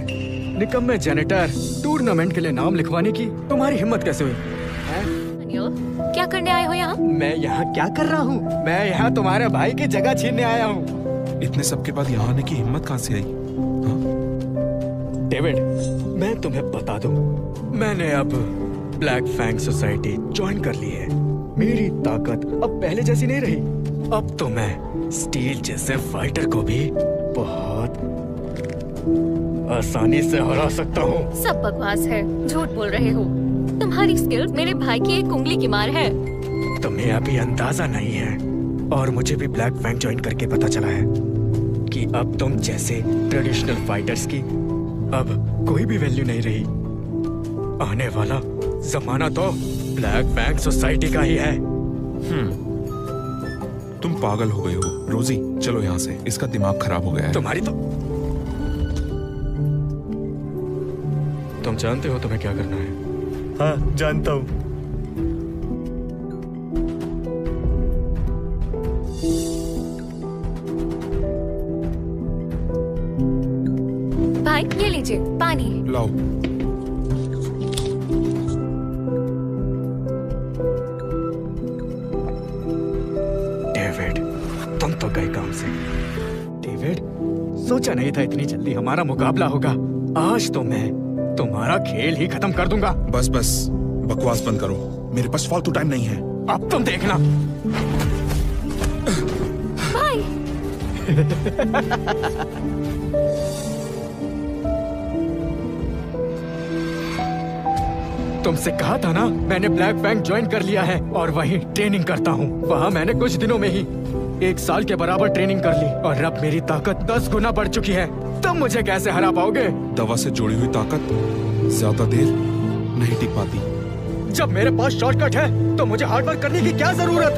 निकम्मे जेनेटर, टूर्नामेंट के लिए नाम लिखवाने की तुम्हारी हिम्मत कैसे हुई? क्या करने आए हो यहाँ? मैं यहाँ क्या कर रहा हूँ? मैं यहाँ तुम्हारे भाई की जगह छीनने आया हूँ। इतने सब के बाद यहाँ आने की हिम्मत कहाँ से आई? डेविड, मैं तुम्हें बता दूं, मैंने अब ब्लैक फैंग सोसाइटी ज्वाइन कर ली है। मेरी ताकत अब पहले जैसी नहीं रही। अब तो मैं स्टील जैसे फाइटर को भी बहुत आसानी से हरा सकता हूँ। सब बकवास है, झूठ बोल रहे हो। तुम्हारी स्किल्स मेरे भाई की एक उंगली की मार है। तुम्हें अभी अंदाजा नहीं है, और मुझे भी ब्लैक फैंग ज्वाइन करके पता चला है कि अब तुम जैसे ट्रेडिशनल फाइटर्स की अब कोई भी वैल्यू नहीं रही। आने वाला जमाना तो ब्लैक फैंग सोसाइटी का ही है। तुम पागल हो गए हो। रोजी, चलो यहाँ से, इसका दिमाग खराब हो गया है। तुम्हारी तो तुम जानते हो तुम्हें क्या करना है? हाँ, जानता हूँ। भाई ये लीजिए पानी। लाओ। डेविड, तुम तो गए काम से। डेविड, सोचा नहीं था इतनी जल्दी हमारा मुकाबला होगा। आज तो मैं तुम्हारा खेल ही खत्म कर दूंगा। बस बस, बकवास बंद करो। मेरे पास फालतू टाइम नहीं है। अब तुम देखना। भाई तुमसे कहा था ना, मैंने ब्लैक फैंग ज्वाइन कर लिया है और वहीं ट्रेनिंग करता हूँ। वहाँ मैंने कुछ दिनों में ही 1 साल के बराबर ट्रेनिंग कर ली और अब मेरी ताकत 10 गुना बढ़ चुकी है। तुम मुझे कैसे हरा पाओगे? दवा से जोड़ी हुई ताकत ज्यादा देर नहीं टिक पाती। जब मेरे पास शॉर्टकट है तो मुझे हार्डवर्क करने की क्या जरूरत?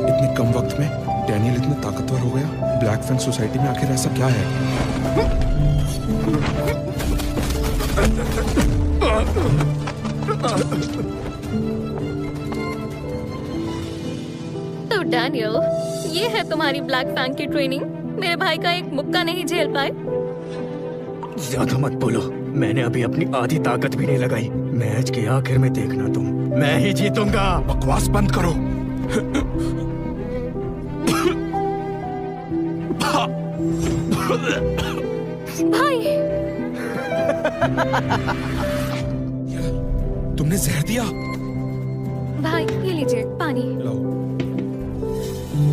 इतने कम वक्त में डैनियल इतना ताकतवर हो गया। ब्लैक फैंग सोसाइटी में आखिर ऐसा क्या है? तो डैनियल, ये है तुम्हारी ब्लैक फैंग की ट्रेनिंग। मेरे भाई का एक मुक्का नहीं झेल पाए। ज्यादा मत बोलो, मैंने अभी अपनी आधी ताकत भी नहीं लगाई। मैच के आखिर में देखना तुम, मैं ही जीतूंगा। बकवास बंद करो। भाई तुमने जहर दिया? भाई ये लीजिए पानी। लाओ।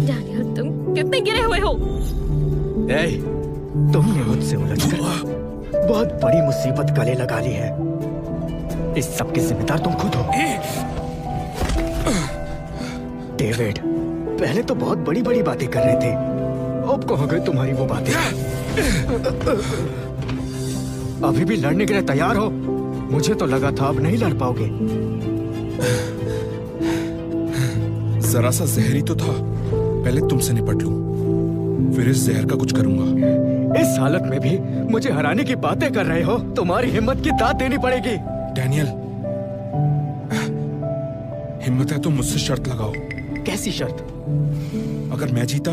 डैनियल, तुम कितने गिरे हुए हो? तुमने मुझसे उलझकर बहुत बड़ी मुसीबत गले लगा ली है। इस सब की जिम्मेदार तुम खुद हो। डेविड, पहले तो बहुत बड़ी बड़ी बातें कर रहे थे, अब कहाँ गई तुम्हारी वो बातें? अभी भी लड़ने के लिए तैयार हो? मुझे तो लगा था अब नहीं लड़ पाओगे। जरा सा जहर ही तो था। पहले तुमसे निपट लूं, फिर इस जहर का कुछ करूंगा। इस हालत में भी मुझे हराने की बातें कर रहे हो? तुम्हारी हिम्मत की दाद देनी पड़ेगी। डैनियल, हिम्मत है तो मुझसे शर्त लगाओ। कैसी शर्त? अगर मैं जीता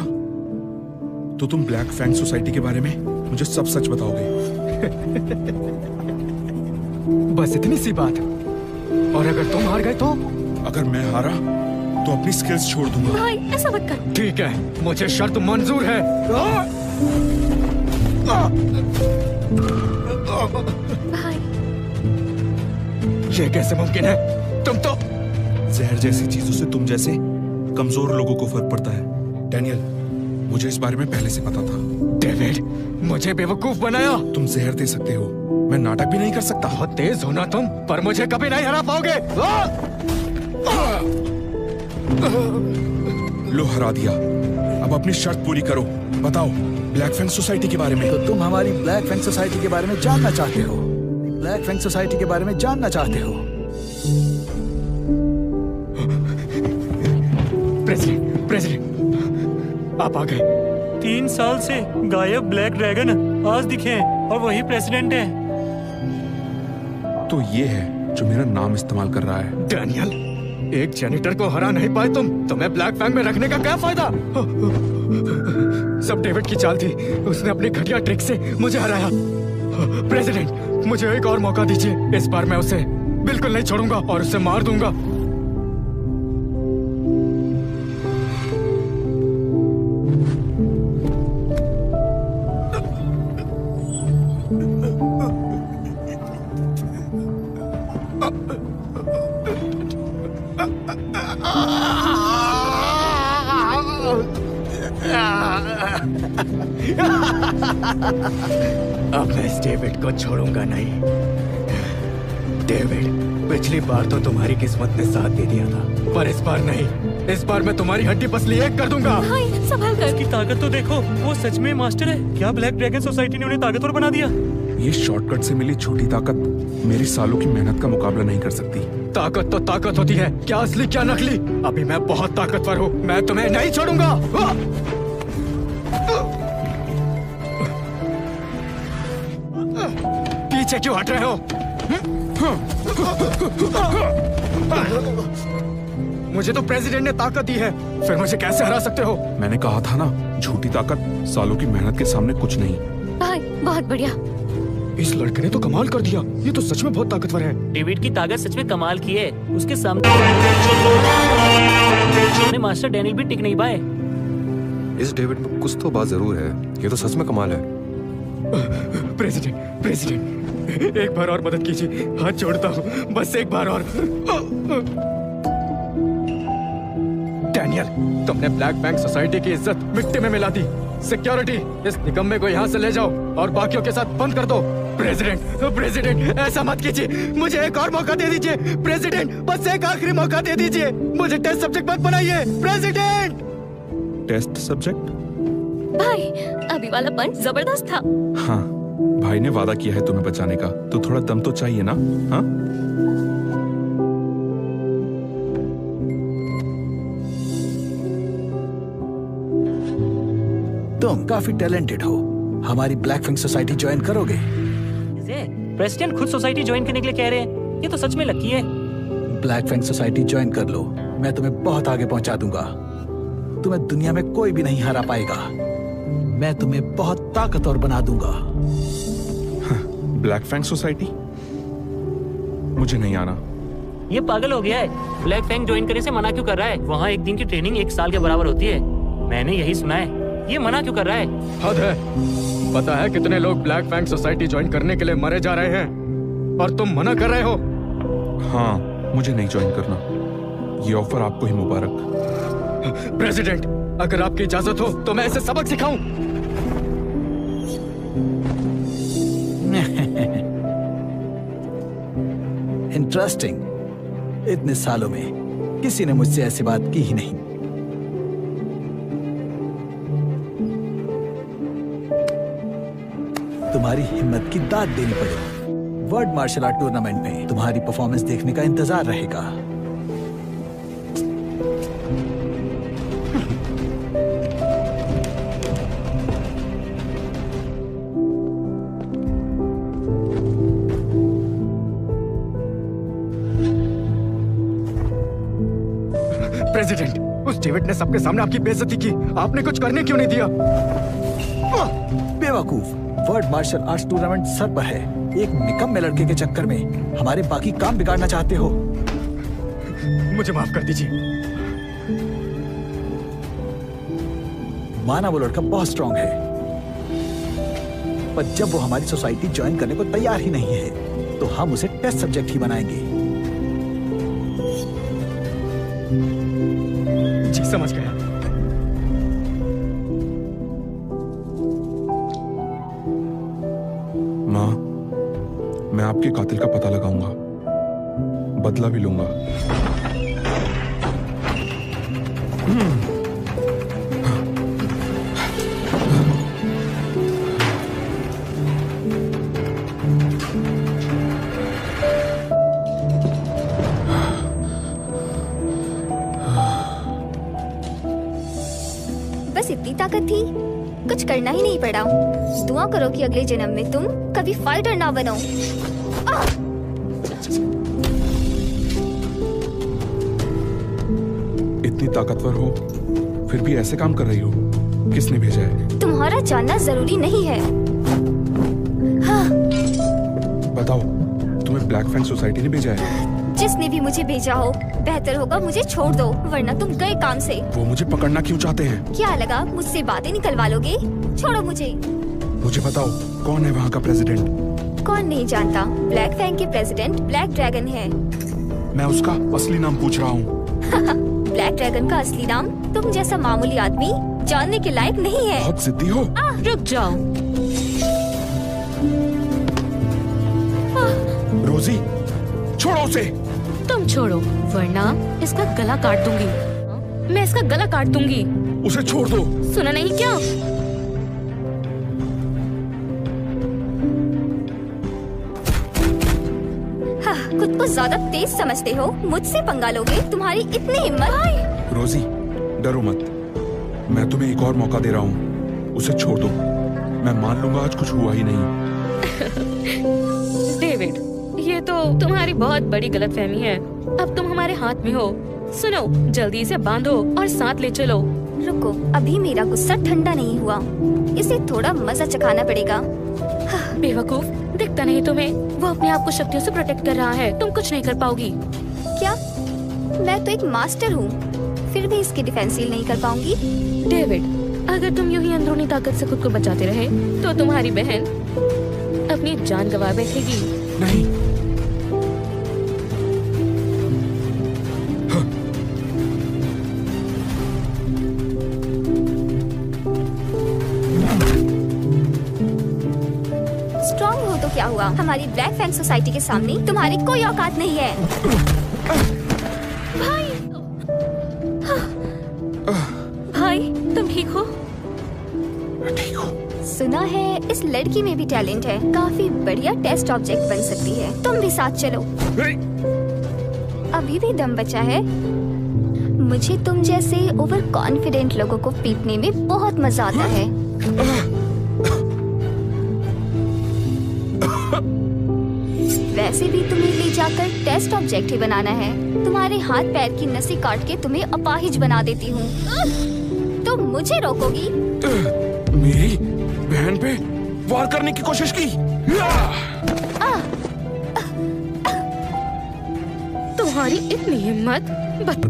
तो तुम ब्लैक फैंग सोसाइटी के बारे में मुझे सब सच बताओगे। बस इतनी सी बात। और अगर तुम हार गए तो? अगर मैं हारा तो अपनी स्किल्स छोड़ दूंगा। भाई ऐसा मत कर। ठीक है, मुझे शर्त मंजूर है। भाई ये कैसे मुमकिन है? तुम तो जहर जैसी चीजों से तुम जैसे कमजोर लोगों को फर्क पड़ता है। डैनियल, मुझे इस बारे में पहले से पता था। डेविड, मुझे बेवकूफ बनाया। तुम जहर दे सकते हो, मैं नाटक भी नहीं कर सकता। बहुत तेज हो ना तुम, पर मुझे कभी नहीं हरा पाओगे। लो, हरा दिया। अब अपनी शर्त पूरी करो। बताओ ब्लैक फैंग सोसाइटी के बारे में। तो तुम हमारी ब्लैक फैंग सोसाइटी के बारे में जानना चाहते हो? ब्लैक फैंग सोसाइटी के बारे में जानना चाहते हो? प्रेसिडेंट, आप आ गए। 3 साल से गायब ब्लैक ड्रैगन आज दिखे हैं और वही प्रेसिडेंट है। तो ये है जो मेरा नाम इस्तेमाल कर रहा है। डैनियल, एक जेनिटर को हरा नहीं पाए तुम, तुम्हें ब्लैक फैंग में रखने का क्या फायदा? सब डेविड की चाल थी, उसने अपनी घटिया ट्रिक से मुझे हराया। प्रेसिडेंट, मुझे एक और मौका दीजिए। इस बार मैं उसे बिल्कुल नहीं छोड़ूंगा और उसे मार दूंगा। अब मैं इस डेविड को छोड़ूंगा नहीं। डेविड, पिछली बार तो तुम्हारी किस्मत ने साथ दे दिया था, पर इस बार नहीं। इस बार मैं तुम्हारी हड्डी पसली एक कर दूंगा। भाई संभल कर। उसकी ताकत तो देखो, वो सच में मास्टर है। क्या ब्लैक ड्रैगन सोसाइटी ने उन्हें ताकतवर बना दिया? ये शॉर्टकट से मिली छोटी ताकत मेरी सालों की मेहनत का मुकाबला नहीं कर सकती। ताकत तो ताकत होती है, क्या असली क्या नकली। अभी मैं बहुत ताकतवर हूँ, मैं तुम्हें नहीं छोड़ूंगा। पीछे क्यों हट रहे हो? मुझे तो प्रेसिडेंट ने ताकत दी है, फिर मुझे कैसे हरा सकते हो? मैंने कहा था ना, झूठी ताकत सालों की मेहनत के सामने कुछ नहीं। भाई बहुत बढ़िया। इस लड़के ने तो कमाल कर दिया, ये तो सच में बहुत ताकतवर है। डेविड की ताकत सच में कमाल की है। उसके सामने मास्टर डैनियल भी टिक नहीं पाए। इस डेविड में कुछ तो बात जरूर है, ये तो सच में कमाल है। प्रेसिडेंट, एक बार और मदद कीजिए, हाथ जोड़ता हूँ, बस एक बार और। डैनियल, तुमने ब्लैक फैंग सोसाइटी की इज्जत मिट्टी में मिला दी। सिक्योरिटी, इस निकम्मे को यहाँ से ले जाओ और बाकियों के साथ बंद कर दो। प्रेसिडेंट, ऐसा मत कीजिए, मुझे एक और मौका दे दीजिए। प्रेसिडेंट, बस एक आखिरी मौका दे दीजिए, मुझे टेस्ट सब्जेक्ट मत बनाइए। प्रेसिडेंट। Test subject? भाई अभी वाला पंच जबरदस्त था। हाँ, भाई ने वादा किया है तुम्हें बचाने का, तो थोड़ा दम तो चाहिए ना? हाँ? तुम काफी टैलेंटेड हो, हमारी ब्लैक फैंग सोसाइटी ज्वाइन करोगे? प्रेसिडेंट खुद सोसाइटी ज्वाइन करने के लिए कह रहे हैं, ये तो सच में लकी है। ब्लैक फैंग सोसाइटी ज्वाइन कर लो, मैं तुम्हें बहुत आगे पहुंचा दूंगा। तुम्हें दुनिया में कोई भी नहीं हरा पाएगा। मैं तुम्हें बहुत ताकतवर बना दूंगा। Black Fang society? मुझे नहीं आना। ये पागल हो गया है। ब्लैक फैंग ज्वाइन करने से मना क्यों कर रहा है? वहाँ एक दिन की ट्रेनिंग 1 साल के बराबर होती है, मैंने यही सुना है। ये मना क्यों कर रहा है? हद है। पता है कितने लोग ब्लैक फैंग सोसाइटी ज्वाइन करने के लिए मरे जा रहे हैं, और तुम मना कर रहे हो? हाँ, मुझे नहीं ज्वाइन करना। ये ऑफर आपको ही मुबारक। प्रेसिडेंट, अगर आपकी इजाजत हो तो मैं इसे सबक सिखाऊं। इंटरेस्टिंग, इतने सालों में किसी ने मुझसे ऐसी बात की ही नहीं। तुम्हारी हिम्मत की दाद देनी पड़ेगी। वर्ल्ड मार्शल आर्ट टूर्नामेंट में तुम्हारी परफॉर्मेंस देखने का इंतजार रहेगा। प्रेसिडेंट, उस डेविड ने सबके सामने आपकी बेइज्जती की, आपने कुछ करने क्यों नहीं दिया? बेवकूफ, वर्ल्ड मार्शल आर्ट्स टूर्नामेंट सर पर है। एक निकम्मे लड़के के चक्कर में हमारे बाकी काम बिगाड़ना चाहते हो? मुझे माफ कर दीजिए। माना वो लड़का बहुत स्ट्रांग है, पर जब वो हमारी सोसाइटी ज्वाइन करने को तैयार ही नहीं है तो हम उसे टेस्ट सब्जेक्ट ही बनाएंगे। जी समझ गया। माँ, मैं आपके कातिल का पता लगाऊंगा, बदला भी लूंगा। बस इतनी ताकत थी, कुछ करना ही नहीं पड़ा। दुआ करो कि अगले जन्म में तुम कभी फाइटर ना बनो। इतनी ताकतवर हो फिर भी ऐसे काम कर रही हो, किसने भेजा है? तुम्हारा जानना जरूरी नहीं है। हाँ। बताओ, तुम्हें ब्लैक फैंग सोसाइटी ने भेजा है? जिसने भी मुझे भेजा हो, बेहतर होगा मुझे छोड़ दो, वरना तुम गए काम से। वो मुझे पकड़ना क्यों चाहते हैं? क्या लगा मुझसे बातें निकलवा लोगे? छोड़ो मुझे। मुझे बताओ, कौन है वहाँ का प्रेसिडेंट? कौन नहीं जानता, ब्लैक फैंग के प्रेसिडेंट ब्लैक ड्रैगन है। मैं उसका असली नाम पूछ रहा हूँ। ब्लैक ड्रैगन का असली नाम तुम जैसा मामूली आदमी जानने के लायक नहीं है। बहुत जिद्दी हो। रुक जाओ। रोजी, छोड़ो उसे। तुम छोड़ो, वरना इसका गला काट दूंगी। मैं इसका गला काट दूंगी। उसे छोड़ दो। सुना नहीं क्या? हाँ, खुद को ज्यादा तेज समझते हो, मुझसे पंगा लोगे? तुम्हारी इतनी हिम्मत? रोजी, डरो मत, मैं तुम्हें एक और मौका दे रहा हूँ, उसे छोड़ दो। मैं मान लूंगा आज कुछ हुआ ही नहीं। डेविड, ये तो तुम्हारी बहुत बड़ी गलतफहमी है। अब तुम हमारे हाथ में हो। सुनो, जल्दी इसे बांधो और साथ ले चलो। रुको, अभी मेरा गुस्सा ठंडा नहीं हुआ, इसे थोड़ा मजा चखाना पड़ेगा। बेवकूफ, दिखता नहीं तुम्हें? वो अपने आप को शक्तियों से प्रोटेक्ट कर रहा है, तुम कुछ नहीं कर पाओगी। क्या? मैं तो एक मास्टर हूँ, फिर भी इसकी डिफेंस हील नहीं कर पाऊंगी। डेविड, अगर तुम यूं ही अंदरूनी ताकत से खुद को बचाते रहे तो तुम्हारी बहन अपनी जान गंवा बैठेगी। नहीं। स्ट्रॉन्ग हो तो क्या हुआ, हमारी ब्लैक फैंग सोसाइटी के सामने तुम्हारी कोई औकात नहीं है। भाई, भाई तुम ठीक हो? ठीक हो। सुना है इस लड़की में भी टैलेंट है, काफी बढ़िया टेस्ट ऑब्जेक्ट बन सकती है। तुम भी साथ चलो। अभी भी दम बचा है। मुझे तुम जैसे ओवर कॉन्फिडेंट लोगों को पीटने में बहुत मजा आता है। वैसे भी तुम्हें ले जाकर टेस्ट ऑब्जेक्ट ही बनाना है। तुम्हारे हाथ पैर की नसें काट के तुम्हें अपाहिज बना देती हूँ। तुम मुझे रोकोगी? मेरी बहन पे वार करने की कोशिश की। तुम्हारी इतनी हिम्मत?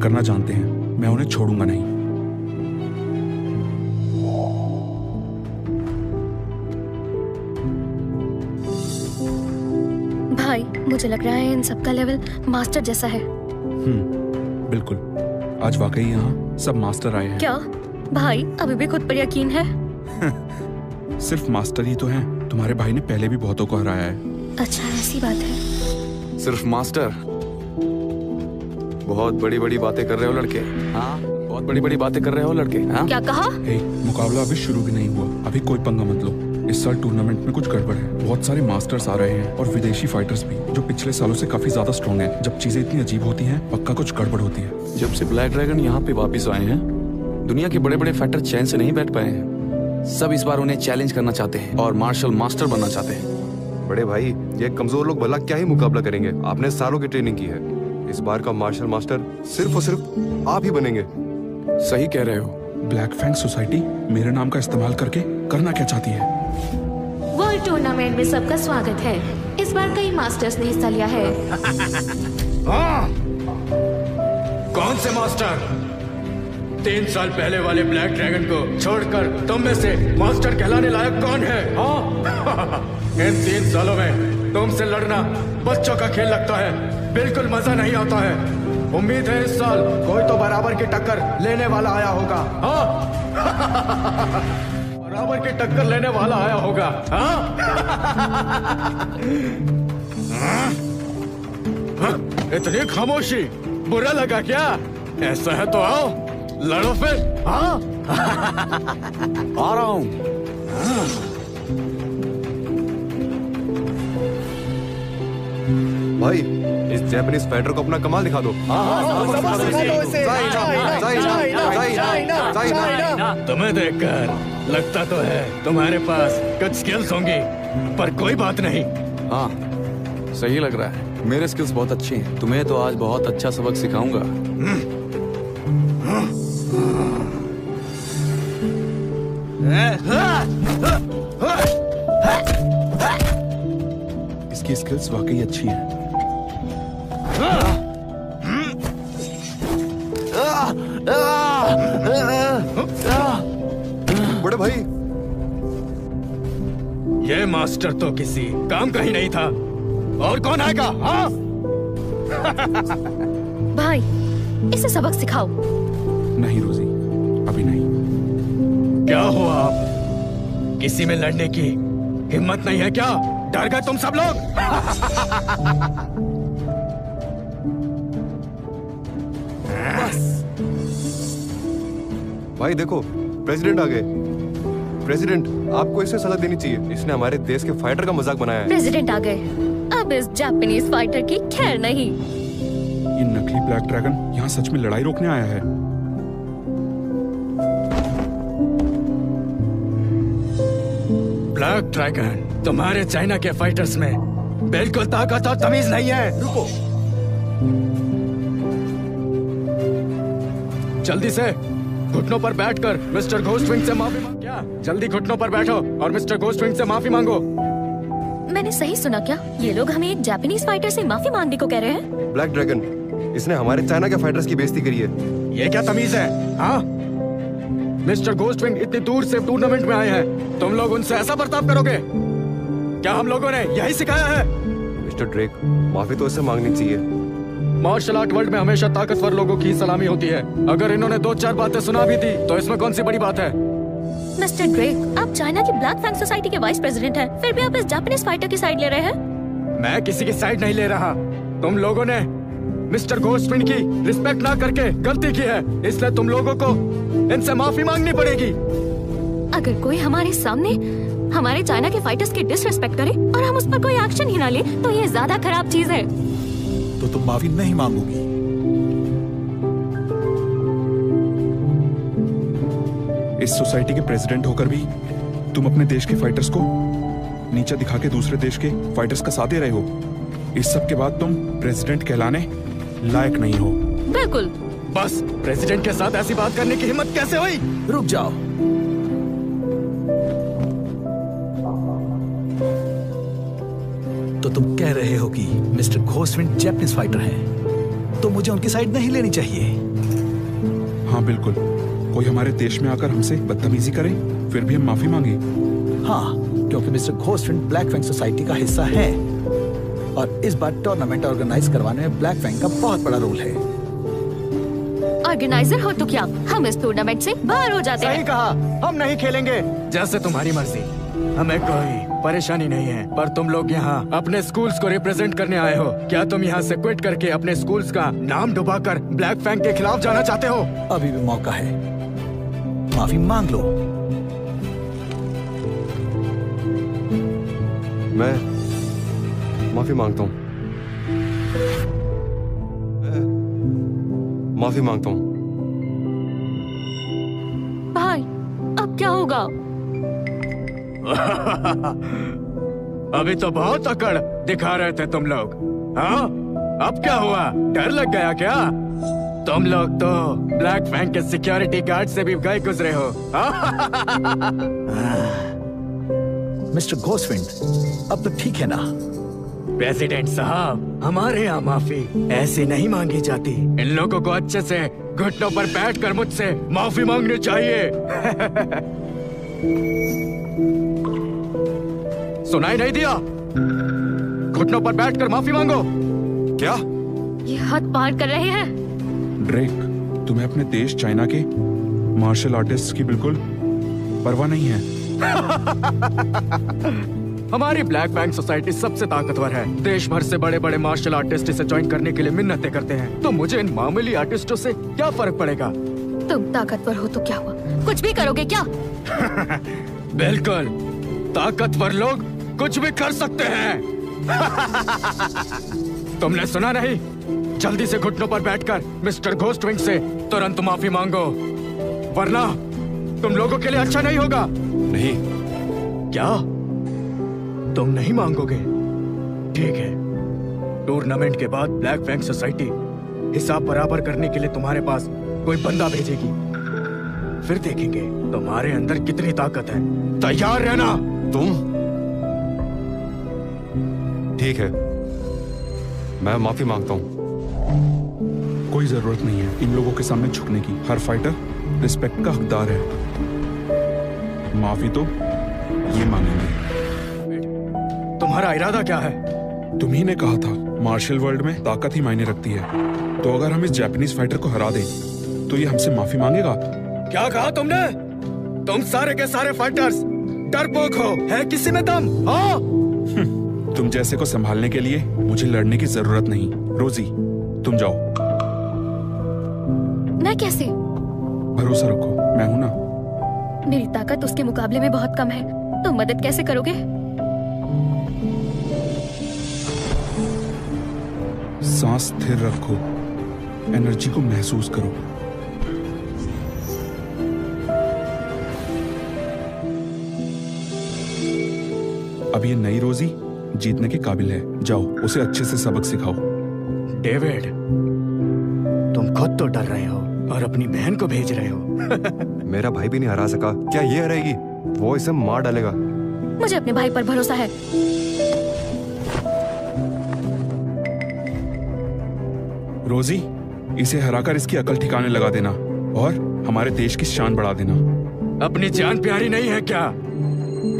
करना जानते हैं, मैं उन्हें छोड़ूंगा नहीं। भाई, मुझे लग रहा है इन सबका लेवल मास्टर जैसा है। बिल्कुल, आज वाकई यहाँ सब मास्टर आए हैं। क्या भाई, अभी भी खुद पर यकीन है? सिर्फ मास्टर ही तो हैं। तुम्हारे भाई ने पहले भी बहुतों को हराया है। अच्छा, ऐसी बात है। सिर्फ मास्टर? बहुत बड़ी बड़ी बातें कर रहे हो लड़के। हाँ, बहुत बड़ी बड़ी बातें कर रहे हो लड़के। हाँ? क्या कहा? मुकाबला अभी शुरू भी नहीं हुआ, अभी कोई पंगा मत लो। इस साल टूर्नामेंट में कुछ गड़बड़ है। बहुत सारे मास्टर्स आ रहे हैं और विदेशी फाइटर्स भी, जो पिछले सालों से काफी ज्यादा स्ट्रॉन्ग हैं। जब चीजें इतनी अजीब होती हैं, पक्का कुछ गड़बड़ होती है। जब से ब्लैक ड्रैगन यहाँ पे वापिस आए हैं, दुनिया के बड़े बड़े फाइटर चैन से नहीं बैठ पाए हैं। सब इस बार उन्हें चैलेंज करना चाहते हैं और मार्शल मास्टर बनना चाहते हैं। बड़े भाई, ये कमजोर लोग भला क्या ही मुकाबला करेंगे? आपने सालों की ट्रेनिंग की है। इस बार का मार्शल मास्टर सिर्फ और सिर्फ आप ही बनेंगे। सही कह रहे हो। ब्लैक फैंग सोसाइटी मेरे नाम का इस्तेमाल करके करना क्या चाहती है? वर्ल्ड टूर्नामेंट में सबका स्वागत है। इस बार कई मास्टर्स ने हिस्सा लिया है। कौन से मास्टर? 3 साल पहले वाले ब्लैक ड्रैगन को छोड़कर तुम में से मास्टर कहलाने लायक कौन है? हाँ? इन 3 सालों में तुमसे लड़ना बच्चों का खेल लगता है, बिल्कुल मजा नहीं आता है। उम्मीद है इस साल कोई तो बराबर की टक्कर लेने वाला आया होगा। हाँ? बराबर की टक्कर लेने वाला आया होगा। हाँ? इतनी खामोशी बुरा लगा क्या? ऐसा है तो आओ लड़ो फिर। हाँ? आ रहा हूं। भाई इस जापानीज फाइटर को अपना कमाल दिखा दो। तुम्हें देखकर लगता तो है तुम्हारे पास कुछ स्किल्स होंगी, पर कोई बात नहीं। हाँ, सही लग रहा है। मेरे स्किल्स बहुत अच्छे हैं। तुम्हें तो आज बहुत अच्छा सबक सिखाऊंगा। इसकी स्किल्स वाकई अच्छी हैं। बड़े भाई, ये मास्टर तो किसी काम का ही नहीं था। और कौन आएगा? हाँ? भाई, इसे सबक सिखाओ। नहीं रोजी, अभी नहीं। क्या हुआ आप? किसी में लड़ने की हिम्मत नहीं है क्या? डर गए तुम सब लोग? भाई देखो, प्रेसिडेंट आ गए। प्रेसिडेंट, आपको इसे सजा देनी चाहिए। इसने हमारे देश के फाइटर का मजाक बनाया है। प्रेसिडेंट आ गए। अब इस जापानीज फाइटर की खैर नहीं। ये नकली ब्लैक ड्रैगन यहाँ सच में लड़ाई रोकने आया है। ब्लैक ड्रैगन, तुम्हारे चाइना के फाइटर्स में बिल्कुल ताकत और तमीज नहीं है। रुको, जल्दी से घुटनों पर बैठकर मिस्टर घोस्टविंग से माफी मांगो। क्या? जल्दी घुटनों पर बैठो और मिस्टर घोस्टविंग से माफी मांगो। मैंने सही सुना क्या? ये लोग हमें एक जापानीज फाइटर से माफी मांगने को कह रहे हैं? ब्लैक ड्रैगन, इसने हमारे चाइना के फाइटर्स की बेइज्जती करी है। ये क्या तमीज है? हाँ? मिस्टर घोस्टविंग इतनी दूर से टूर्नामेंट में आए हैं, तुम लोग उनसे ऐसा बर्ताव करोगे? क्या हम लोगों ने यही सिखाया है? मिस्टर ड्रेक, माफी तो इसे मांगनी चाहिए। मार्शल आर्ट वर्ल्ड में हमेशा ताकतवर लोगों की सलामी होती है। अगर इन्होंने 2-4 बातें सुना भी थी तो इसमें कौन सी बड़ी बात है? मिस्टर ड्रेक, आप चाइना की ब्लैक फैंग सोसाइटी के वाइस प्रेसिडेंट हैं, फिर भी आप इस जापानीज फाइटर की साइड ले रहे हैं? मैं किसी की साइड नहीं ले रहा। तुम लोगों ने मिस्टर घोस्टविंग की रिस्पेक्ट ना करके गलती की है, इसलिए तुम लोगों को इनसे माफी मांगनी पड़ेगी। अगर कोई हमारे सामने हमारे चाइना के फाइटर्स की डिसरिस्पेक्ट करे और हम उस पर कोई एक्शन ही ना ले तो ये ज्यादा खराब चीज है। तो तुम माफी नहीं मांगोगी? इस सोसाइटी के प्रेसिडेंट होकर भी तुम अपने देश के फाइटर्स को नीचा दिखा के दूसरे देश के फाइटर्स का साथ दे रहे हो। इस सब के बाद तुम प्रेसिडेंट कहलाने लायक नहीं हो। बिल्कुल। बस, प्रेसिडेंट के साथ ऐसी बात करने की हिम्मत कैसे हुई? रुक जाओ। तो तुम कह रहे हो कि मिस्टर घोस्टविंड जापानीज फाइटर हैं, तो मुझे उनकी साइड नहीं लेनी चाहिए? हाँ बिल्कुल। कोई हमारे देश में आकर हमसे बदतमीजी करे फिर भी हम माफी मांगे? हाँ, क्योंकि मिस्टर घोस्टविंड ब्लैक फैंग सोसाइटी का हिस्सा है और इस बार टूर्नामेंट ऑर्गेनाइज करवाने में ब्लैक फैंग का बहुत बड़ा रोल है। ऑर्गेनाइजर हो तो क्या हम इस टूर्नामेंट से बाहर हो जाते हैं? सही कहा, हम नहीं खेलेंगे। जैसे तुम्हारी मर्जी, हमें कोई परेशानी नहीं है। पर तुम लोग यहाँ अपने स्कूल्स को रिप्रेजेंट करने आए हो। क्या तुम यहाँ से क्विट करके अपने स्कूल्स का नाम डुबाकर ब्लैक फैंग के खिलाफ जाना चाहते हो? अभी भी मौका है, माफी मांग लो। मैं माफी मांगता हूँ। माफी मांगता हूँ। भाई, अब क्या होगा? अभी तो बहुत अकड़ दिखा रहे थे तुम लोग। हाँ? अब क्या हुआ? डर लग गया क्या? तुम लोग तो ब्लैक फैंग के सिक्योरिटी गार्ड से भी गए गुजरे हो। मिस्टर घोस्टविंड, अब तो ठीक है ना? प्रेसिडेंट साहब, हमारे यहाँ माफी ऐसे नहीं मांगी जाती। इन लोगों को अच्छे से घुटनों पर बैठकर मुझसे माफी मांगनी चाहिए। सुनाई नहीं दिया? घुटनों पर बैठकर माफी मांगो। क्या? ये हद पार कर रहे हैं। ड्रेक, तुम्हें अपने देश चाइना के मार्शल आर्टिस्ट की बिल्कुल परवाह नहीं है। हमारी ब्लैक फैंग सोसाइटी सबसे ताकतवर है। देश भर से बड़े बड़े मार्शल आर्टिस्ट इसे ज्वाइन करने के लिए मिन्नतें करते हैं। तो मुझे इन मामूली आर्टिस्टों से क्या फर्क पड़ेगा? तुम ताकतवर हो तो क्या हुआ, कुछ भी करोगे क्या? बिल्कुल, ताकतवर लोग कुछ भी कर सकते हैं। तुमने सुना नहीं? जल्दी से घुटनों पर बैठकर मिस्टर घोस्टविंग से तुरंत माफी मांगो, वरना तुम लोगों के लिए अच्छा नहीं होगा। नहीं। क्या तुम नहीं मांगोगे? ठीक है, टूर्नामेंट के बाद ब्लैक फैंग सोसाइटी हिसाब बराबर करने के लिए तुम्हारे पास कोई बंदा भेजेगी। फिर देखेंगे तुम्हारे अंदर कितनी ताकत है। तैयार रहना। तुम? ठीक है, मैं माफी मांगता हूँ। कोई जरूरत नहीं है इन लोगों के सामने झुकने की। हर फाइटर रिस्पेक्ट का हकदार है। माफी तो ये मांगेंगे। तुम्हारा इरादा क्या है? तुम्ही ने कहा था मार्शल वर्ल्ड में ताकत ही मायने रखती है। तो अगर हम इस जापानीज फाइटर को हरा दें तो ये हमसे माफी मांगेगा? क्या कहा तुमने? तुम सारे के सारे फाइटर्स डरपोक हो। है किसी में दम? हाँ? तुम जैसे को संभालने के लिए मुझे लड़ने की जरूरत नहीं। रोजी, तुम जाओ। मैं कैसे? भरोसा रखो, मैं हूं ना। मेरी ताकत उसके मुकाबले में बहुत कम है। तुम मदद कैसे करोगे? सांस स्थिर रखो, एनर्जी को महसूस करो। अब ये नई रोजी जीतने के काबिल है। जाओ, उसे अच्छे से सबक सिखाओ। डेविड, तुम खुद तो डर रहे हो और अपनी बहन को भेज रहे हो। मेरा भाई भी नहीं हरा सका, क्या ये हराएगी? वो इसे मार डालेगा। मुझे अपने भाई पर भरोसा है। रोजी, इसे हराकर इसकी अकल ठिकाने लगा देना और हमारे देश की शान बढ़ा देना। अपनी जान प्यारी नहीं है क्या?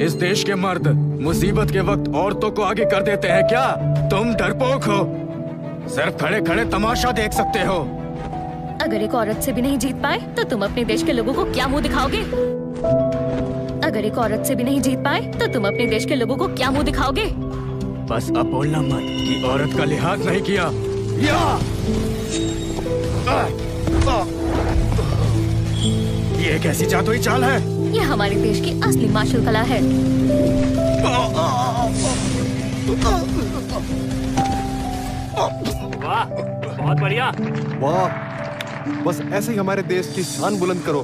इस देश के मर्द मुसीबत के वक्त औरतों को आगे कर देते हैं क्या? तुम डरपोक हो, सिर्फ खड़े खड़े तमाशा देख सकते हो। अगर एक औरत से भी नहीं जीत पाए तो तुम अपने देश के लोगों को क्या मुंह दिखाओगे? अगर एक औरत से भी नहीं जीत पाए तो तुम अपने देश के लोगों को क्या मुंह दिखाओगे? बस अब बोलना मत कि औरत का लिहाज नहीं किया। ये कैसी जादुई चाल है? ये हमारे देश की असली मार्शल कला है। वाह, बहुत बढ़िया। वाह, बस ऐसे ही हमारे देश की शान बुलंद करो।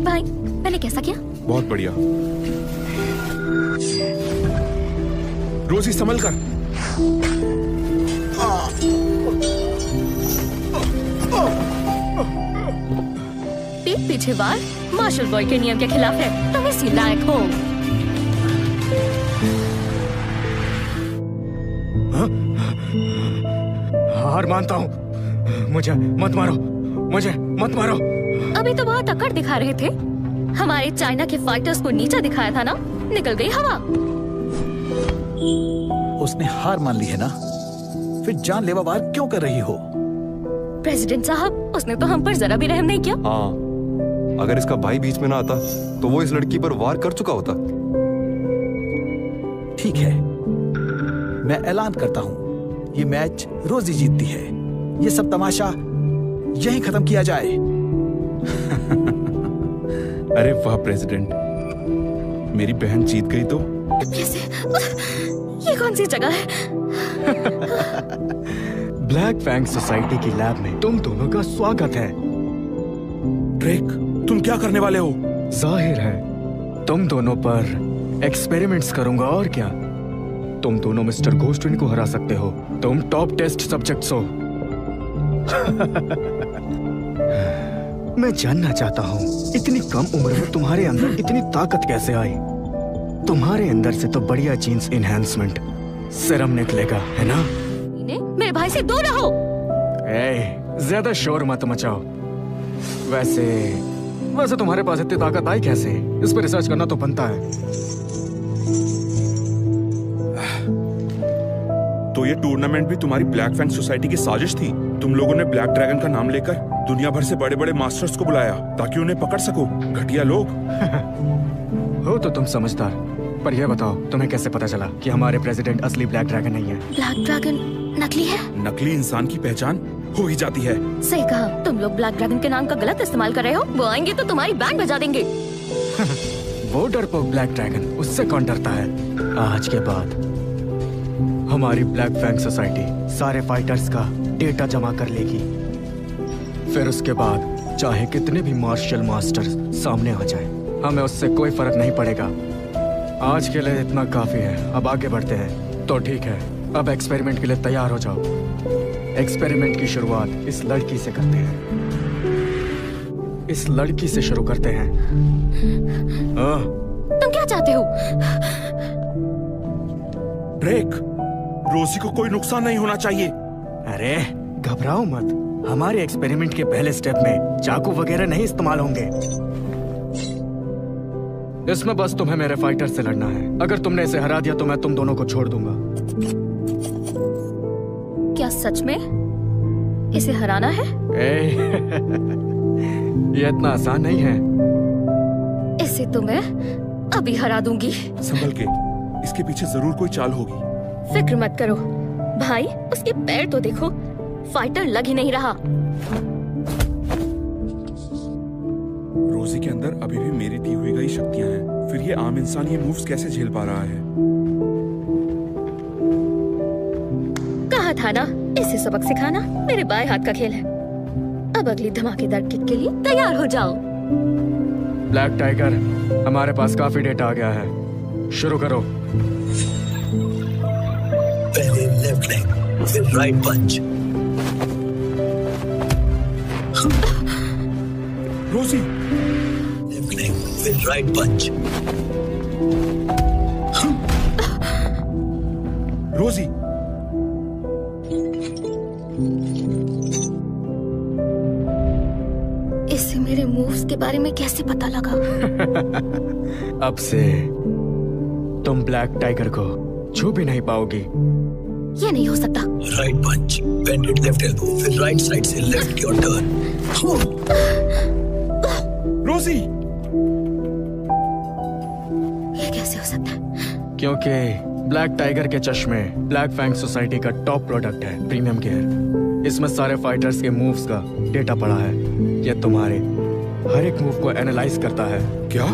भाई, मैंने कैसा किया? बहुत बढ़िया। रोजी, संभल कर। पीठ पीछे वार मार्शल बॉय के नियम के खिलाफ है। तुम इसी लायक हो। हार मानता हूँ। मुझे मत मारो, मुझे मत मारो। अभी तो बहुत अकड़ दिखा रहे थे। हमारे चाइना के फाइटर्स को नीचा दिखाया था ना, निकल गई हवा। उसने हार मान ली है ना, फिर जानलेवा वार क्यों कर रही हो? प्रेसिडेंट साहब, उसने तो हम पर जरा भी रहम नहीं किया। हाँ, अगर इसका भाई बीच में ना आता तो वो इस लड़की पर वार कर चुका होता। ठीक है, मैं ऐलान करता हूँ, ये मैच रोजी जीतती है। ये सब तमाशा यहीं खत्म किया जाए। अरे वाह प्रेसिडेंट, मेरी बहन जीत गई तो? कैसे? ये कौन सी जगह है? ब्लैक फैंग सोसाइटी की लैब में तुम दोनों का स्वागत है। ड्रेक, तुम क्या करने वाले हो? जाहिर है तुम दोनों पर एक्सपेरिमेंट्स करूंगा और क्या। तुम दोनों मिस्टर घोस्टविंग को हरा सकते हो। तुम टॉप टेस्ट सब्जेक्ट्स हो। मैं जानना चाहता हूँ, इतनी कम उम्र में तुम्हारे अंदर इतनी ताकत कैसे आई? तुम्हारे अंदर से तो बढ़िया जीन्स इनहैंसमेंट सिरम निकलेगा, है ना? मेरे भाई से दूर रहो। ज्यादा शोर मत मचाओ। वैसे तुम्हारे पास इतनी ताकत आई कैसे? इस पर रिसर्च करना तो बनता है। तो ये टूर्नामेंट भी तुम्हारी ब्लैक फैंग सोसाइटी की साजिश थी? तुम लोगों ने ब्लैक ड्रैगन का नाम लेकर दुनिया भर से बड़े बड़े मास्टर्स को बुलाया ताकि उन्हें पकड़ सको। घटिया लोग। हो तो तुम समझदार, पर यह बताओ तुम्हें कैसे पता चला कि हमारे प्रेसिडेंट असली ब्लैक ड्रैगन नहीं है? ब्लैक ड्रैगन नकली है? नकली इंसान की पहचान हो ही जाती है। सही कहा। तुम लोग ब्लैक ड्रैगन के नाम का गलत इस्तेमाल कर रहे हो। वो आएंगे तो तुम्हारी बैंड बजा देंगे। वो डरपोक ब्लैक ड्रैगन, उससे कौन डरता है? आज के बाद हमारी ब्लैक फैंग सोसाइटी सारे फाइटर्स का डेटा जमा कर लेगी। फिर उसके बाद चाहे कितने भी मार्शल मास्टर्स सामने आ जाए, हमें उससे कोई फर्क नहीं पड़ेगा। आज के लिए इतना काफी है, अब आगे बढ़ते हैं। तो ठीक है, अब एक्सपेरिमेंट के लिए तैयार हो जाओ। एक्सपेरिमेंट की शुरुआत इस लड़की से करते हैं। इस लड़की से शुरू करते हैं। तुम क्या चाहते हो? ड्रेक, रोजी को कोई नुकसान नहीं होना चाहिए। अरे घबराओ मत, हमारे एक्सपेरिमेंट के पहले स्टेप में चाकू वगैरह नहीं इस्तेमाल होंगे। इसमें बस तुम्हें मेरे फाइटर से लड़ना है। अगर तुमने इसे हरा दिया तो मैं तुम दोनों को छोड़ दूंगा। क्या सच में इसे हराना है? ये इतना आसान नहीं है। इसे तो मैं अभी हरा दूंगी। संभल के, इसके पीछे जरूर कोई चाल होगी। फिक्र मत करो भाई, उसके पैर तो देखो, फाइटर लग ही नहीं रहा। रोजी के अंदर अभी भी मेरी दी हुई गई शक्तियां हैं, फिर ये आम इंसान ये मूव्स कैसे झेल पा रहा है? कहा था ना, इसे सबक सिखाना मेरे बाएं हाथ का खेल है। अब अगली धमाकेदार किक के लिए तैयार हो जाओ। ब्लैक टाइगर, हमारे पास काफी डेटा आ गया है। शुरू करो। पहले लेफ्ट लेग, फिर राइट पंच। रोजी, लेफ्ट लेग, फिर राइट पंच। रोजी, इससे मेरे मूव्स के बारे में कैसे पता लगा? अब से तुम ब्लैक टाइगर को छू भी नहीं पाओगी। ये नहीं हो सकता। राइट पंच, बेंडेड लेफ्ट एल्बो, फिर राइट साइड से लेफ्ट की ओर टर्न। रोजी, ये कैसे हो सकता है? क्योंकि ब्लैक टाइगर के चश्मे ब्लैक फैंग सोसाइटी का टॉप प्रोडक्ट है, प्रीमियम केयर। इसमें सारे फाइटर्स के मूव्स का डेटा पड़ा है। ये तुम्हारे हर एक मूव को एनालाइज करता है। क्या?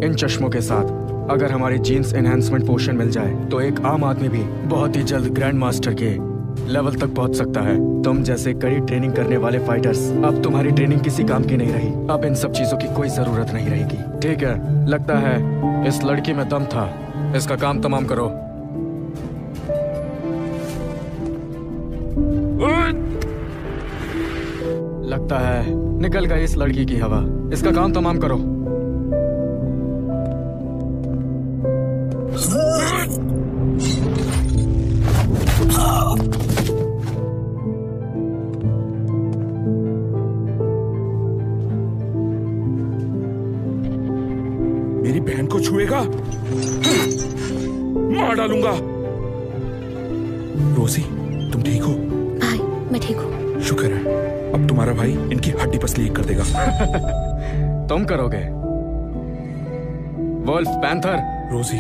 इन चश्मों के साथ अगर हमारी जीन्स एनहांसमेंट पोशन मिल जाए तो एक आम आदमी भी बहुत ही जल्द ग्रैंड मास्टर के लेवल तक पहुंच सकता है। तुम जैसे कड़ी ट्रेनिंग करने वाले फाइटर्स, अब तुम्हारी ट्रेनिंग किसी काम की नहीं रही। अब इन सब चीजों की कोई जरूरत नहीं रहेगी। ठीक है, लगता है इस लड़की में दम था। इसका काम तमाम करो। लगता है निकल गई इस लड़की की हवा। इसका काम तमाम करो। मेरी बहन को छुएगा, मार डालूंगा। रोजी, तुम ठीक हो? भाई, मैं ठीक हूँ। शुक्र है, अब तुम्हारा भाई इनकी हड्डी पसली एक कर देगा। तुम करोगे? Wolf panther. Rosie,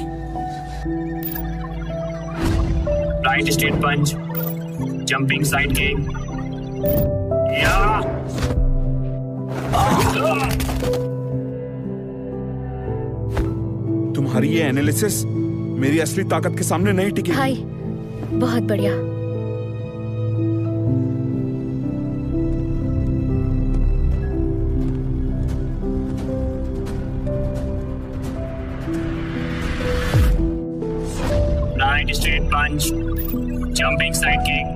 right straight punch, jumping side kick. या तुम्हारी ये एनालिसिस मेरी असली ताकत के सामने नहीं टिकी। भाई, बहुत बढ़िया। Right straight punch, jumping side kick.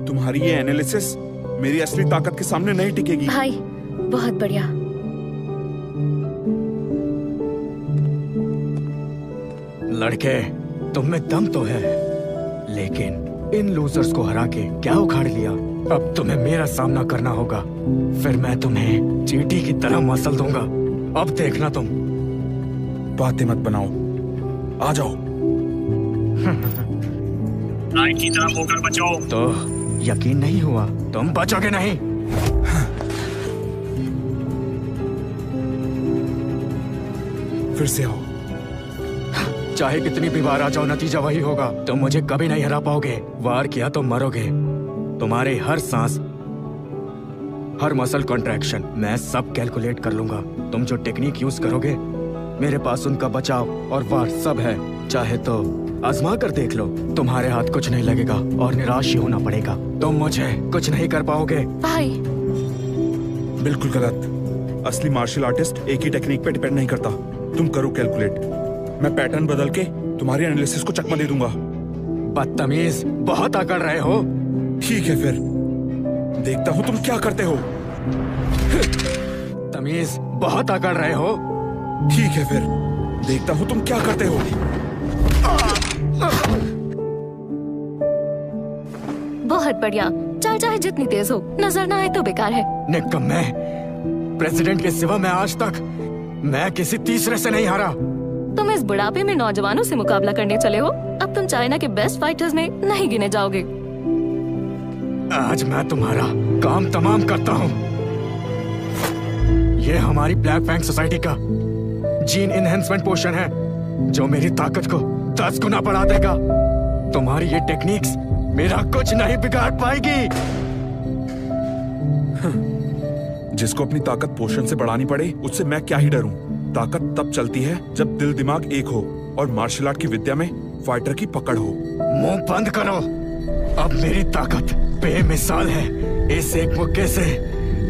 तुम्हारी ये एनालिसिस मेरी असली ताकत के सामने नहीं टिकेगी। भाई, बहुत बढ़िया। लड़के, तुम में दम तो है, लेकिन इन लूजर्स को हरा के क्या उखाड़ लिया? अब तुम्हें मेरा सामना करना होगा, फिर मैं तुम्हें चींटी की तरह मसल दूंगा। अब देखना तुम। बातें मत बनाओ, आ जाओ। लाइट की तरफ होकर बचो। तो यकीन नहीं हुआ? तुम बचोगे नहीं। फिर से आओ। चाहे कितनी भी बार आ जाओ, नतीजा वही होगा। तुम मुझे कभी नहीं हरा पाओगे। वार किया तो मरोगे। तुम्हारे हर सांस, हर मसल कॉन्ट्रैक्शन मैं सब कैलकुलेट कर लूंगा। तुम जो टेक्निक यूज करोगे, मेरे पास उनका बचाव और वार सब है। चाहे तो आजमा कर देख लो। तुम्हारे हाथ कुछ नहीं लगेगा और निराश ही होना पड़ेगा। तुम मुझे कुछ नहीं कर पाओगे। भाई बिल्कुल गलत। असली मार्शल आर्टिस्ट एक ही टेक्निक पे डिपेंड नहीं करता। तुम करो कैलकुलेट, मैं पैटर्न बदल के तुम्हारी एनालिसिस को चकमा दे दूंगा। बदतमीज, बहुत अकड़ रहे हो। ठीक है, फिर देखता हूँ तुम क्या करते हो। तमीज, बहुत अकड़ रहे हो। ठीक है, फिर देखता हूँ तुम क्या करते हो। बहुत बढ़िया। चाहे जितनी तेज हो, नजर ना आए तो बेकार है। निकम्मे, प्रेसिडेंट के सिवा मैं आज तक किसी तीसरे से नहीं हारा। तुम इस बुढ़ापे में नौजवानों से मुकाबला करने चले हो। अब तुम चाइना के बेस्ट फाइटर्स में नहीं गिने जाओगे। आज मैं तुम्हारा काम तमाम करता हूँ। ये हमारी ब्लैक फैंग सोसाइटी का जीन इनहेंसमेंट पोशन है, जो मेरी ताकत को 10 गुना बढ़ा देगा। तुम्हारी ये टेक्निक्स मेरा कुछ नहीं बिगाड़ पाएगी। जिसको अपनी ताकत पोषण से बढ़ानी पड़े, उससे मैं क्या ही डरूं। ताकत तब चलती है जब दिल दिमाग एक हो और मार्शल आर्ट की विद्या में फाइटर की पकड़ हो। मुंह बंद करो। अब मेरी ताकत बेमिसाल है। इस एक मुक्के से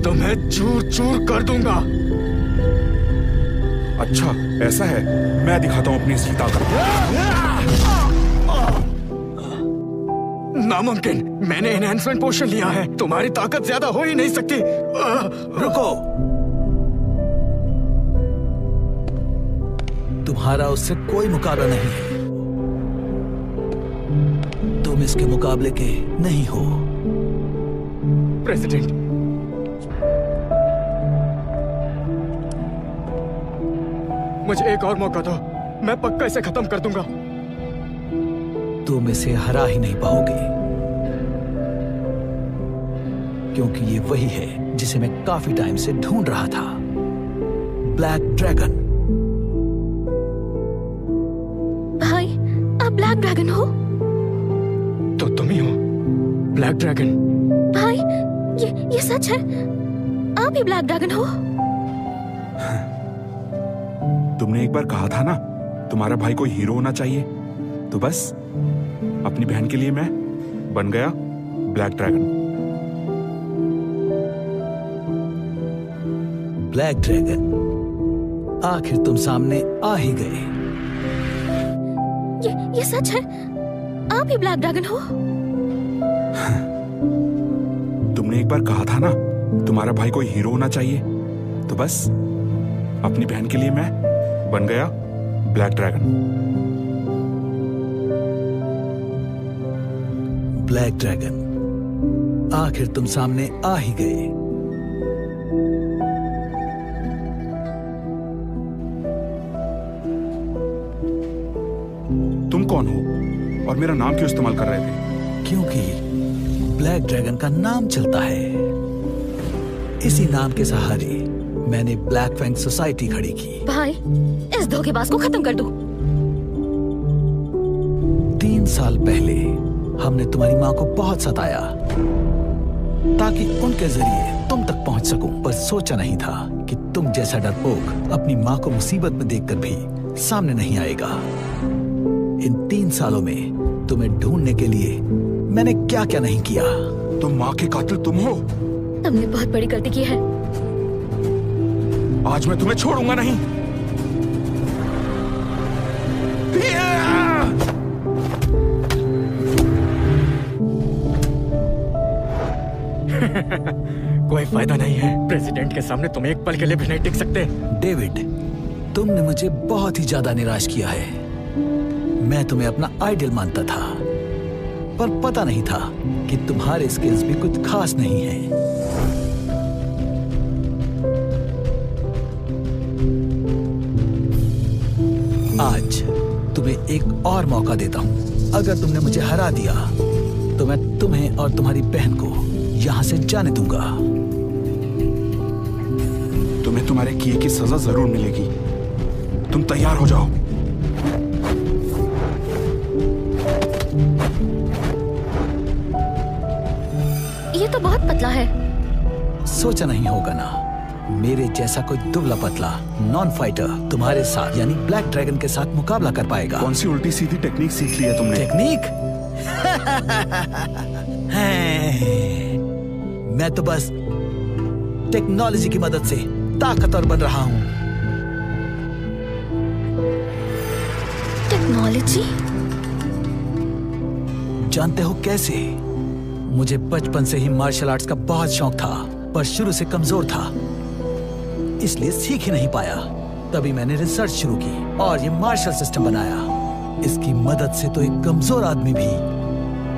तुम्हें चूर चूर कर दूंगा। अच्छा, ऐसा है। मैं दिखाता हूँ अपनी असली ताकत। नामुमकिन, मैंने एनहांसमेंट पोशन लिया है। तुम्हारी ताकत ज्यादा हो ही नहीं सकती। रुको, तुम्हारा उससे कोई मुकाबला नहीं है। तुम इसके मुकाबले के नहीं हो। प्रेसिडेंट, मुझे एक और मौका दो। मैं पक्का इसे खत्म कर दूंगा। तुम इसे हरा ही नहीं पाओगे, क्योंकि ये वही है जिसे मैं काफी टाइम से ढूंढ रहा था। Black dragon. भाई, आप ब्लैक ड्रैगन हो? तो तुम ही हो ब्लैक ड्रैगन। भाई, ये सच है? आप ही ब्लैक ड्रैगन हो? तुमने एक बार कहा था ना, तुम्हारा भाई कोई हीरो होना चाहिए, तो बस अपनी बहन के लिए मैं बन गया ब्लैक ड्रैगन। ब्लैक ड्रैगन, आखिर तुम सामने आ ही गए। ये सच है? आप ही ब्लैक ड्रैगन हो? तुमने एक बार कहा था ना, तुम्हारा भाई कोई हीरो होना चाहिए, तो बस अपनी बहन के लिए मैं बन गया ब्लैक ड्रैगन। ब्लैक ड्रैगन, आखिर तुम सामने आ ही गए। तुम कौन हो और मेरा नाम क्यों इस्तेमाल कर रहे थे? क्योंकि ब्लैक ड्रैगन का नाम चलता है। इसी नाम के सहारे मैंने ब्लैक फैंग सोसाइटी खड़ी की। भाई, इस धोखेबाज को खत्म कर दो। 3 साल पहले हमने तुम्हारी माँ को बहुत सताया, ताकि उनके जरिए तुम तक पहुंच सकूं, पर सोचा नहीं था कि तुम जैसा डरपोक अपनी माँ को मुसीबत में देखकर भी सामने नहीं आएगा। इन 3 सालों में तुम्हें ढूंढने के लिए मैंने क्या क्या नहीं किया। तुम माँ के कातिल तुम हो। तुमने बहुत बड़ी गलती की है। आज मैं तुम्हें छोड़ूंगा नहीं। कोई फायदा नहीं है। प्रेसिडेंट के सामने तुम एक पल के लिए भी नहीं टिक सकते। डेविड, तुमने मुझे बहुत ही ज्यादा निराश किया है। मैं तुम्हें अपना आइडल मानता था, पर पता नहीं था कि तुम्हारे स्किल्स भी कुछ खास नहीं हैं। आज तुम्हें एक और मौका देता हूं। अगर तुमने मुझे हरा दिया तो मैं तुम्हें और तुम्हारी बहन को यहां से जाने दूंगा। तुम्हें तुम्हारे किए की सजा जरूर मिलेगी। तुम तैयार हो जाओ। ये तो बहुत पतला है। सोचा नहीं होगा ना, मेरे जैसा कोई दुबला पतला नॉन फाइटर तुम्हारे साथ यानी ब्लैक ड्रैगन के साथ मुकाबला कर पाएगा। कौन सी उल्टी सीधी टेक्निक सीख ली है तुमने? टेक्निक? मैं तो बस टेक्नोलॉजी की मदद से ताकतवर बन रहा हूं। टेक्नोलॉजी? जानते हो कैसे? मुझे बचपन से ही मार्शल आर्ट्स का बहुत शौक था, पर शुरू से कमजोर था, इसलिए सीख ही नहीं पाया। तभी मैंने रिसर्च शुरू की और ये मार्शल सिस्टम बनाया। इसकी मदद से तो एक कमजोर आदमी भी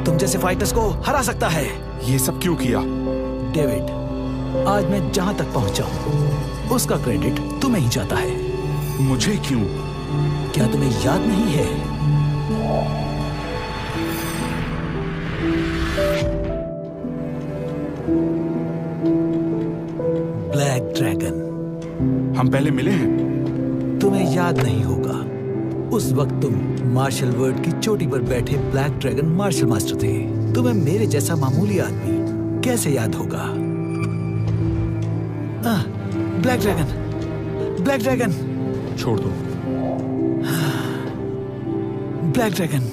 तुम जैसे फाइटर्स को हरा सकता है। ये सब क्यों किया? डेविड, आज मैं जहां तक पहुंचा हूं उसका क्रेडिट तुम्हें ही जाता है। मुझे क्यों? क्या तुम्हें याद नहीं है? Black dragon. हम पहले मिले हैं? तुम्हें याद नहीं होगा, उस वक्त तुम मार्शल वर्ल्ड की चोटी पर बैठे ब्लैक ड्रैगन मार्शल मास्टर थे। तुम्हें मेरे जैसा मामूली आदमी कैसे याद होगा? Black dragon, black dragon. छोड़ दो। ब्लैक ड्रैगन,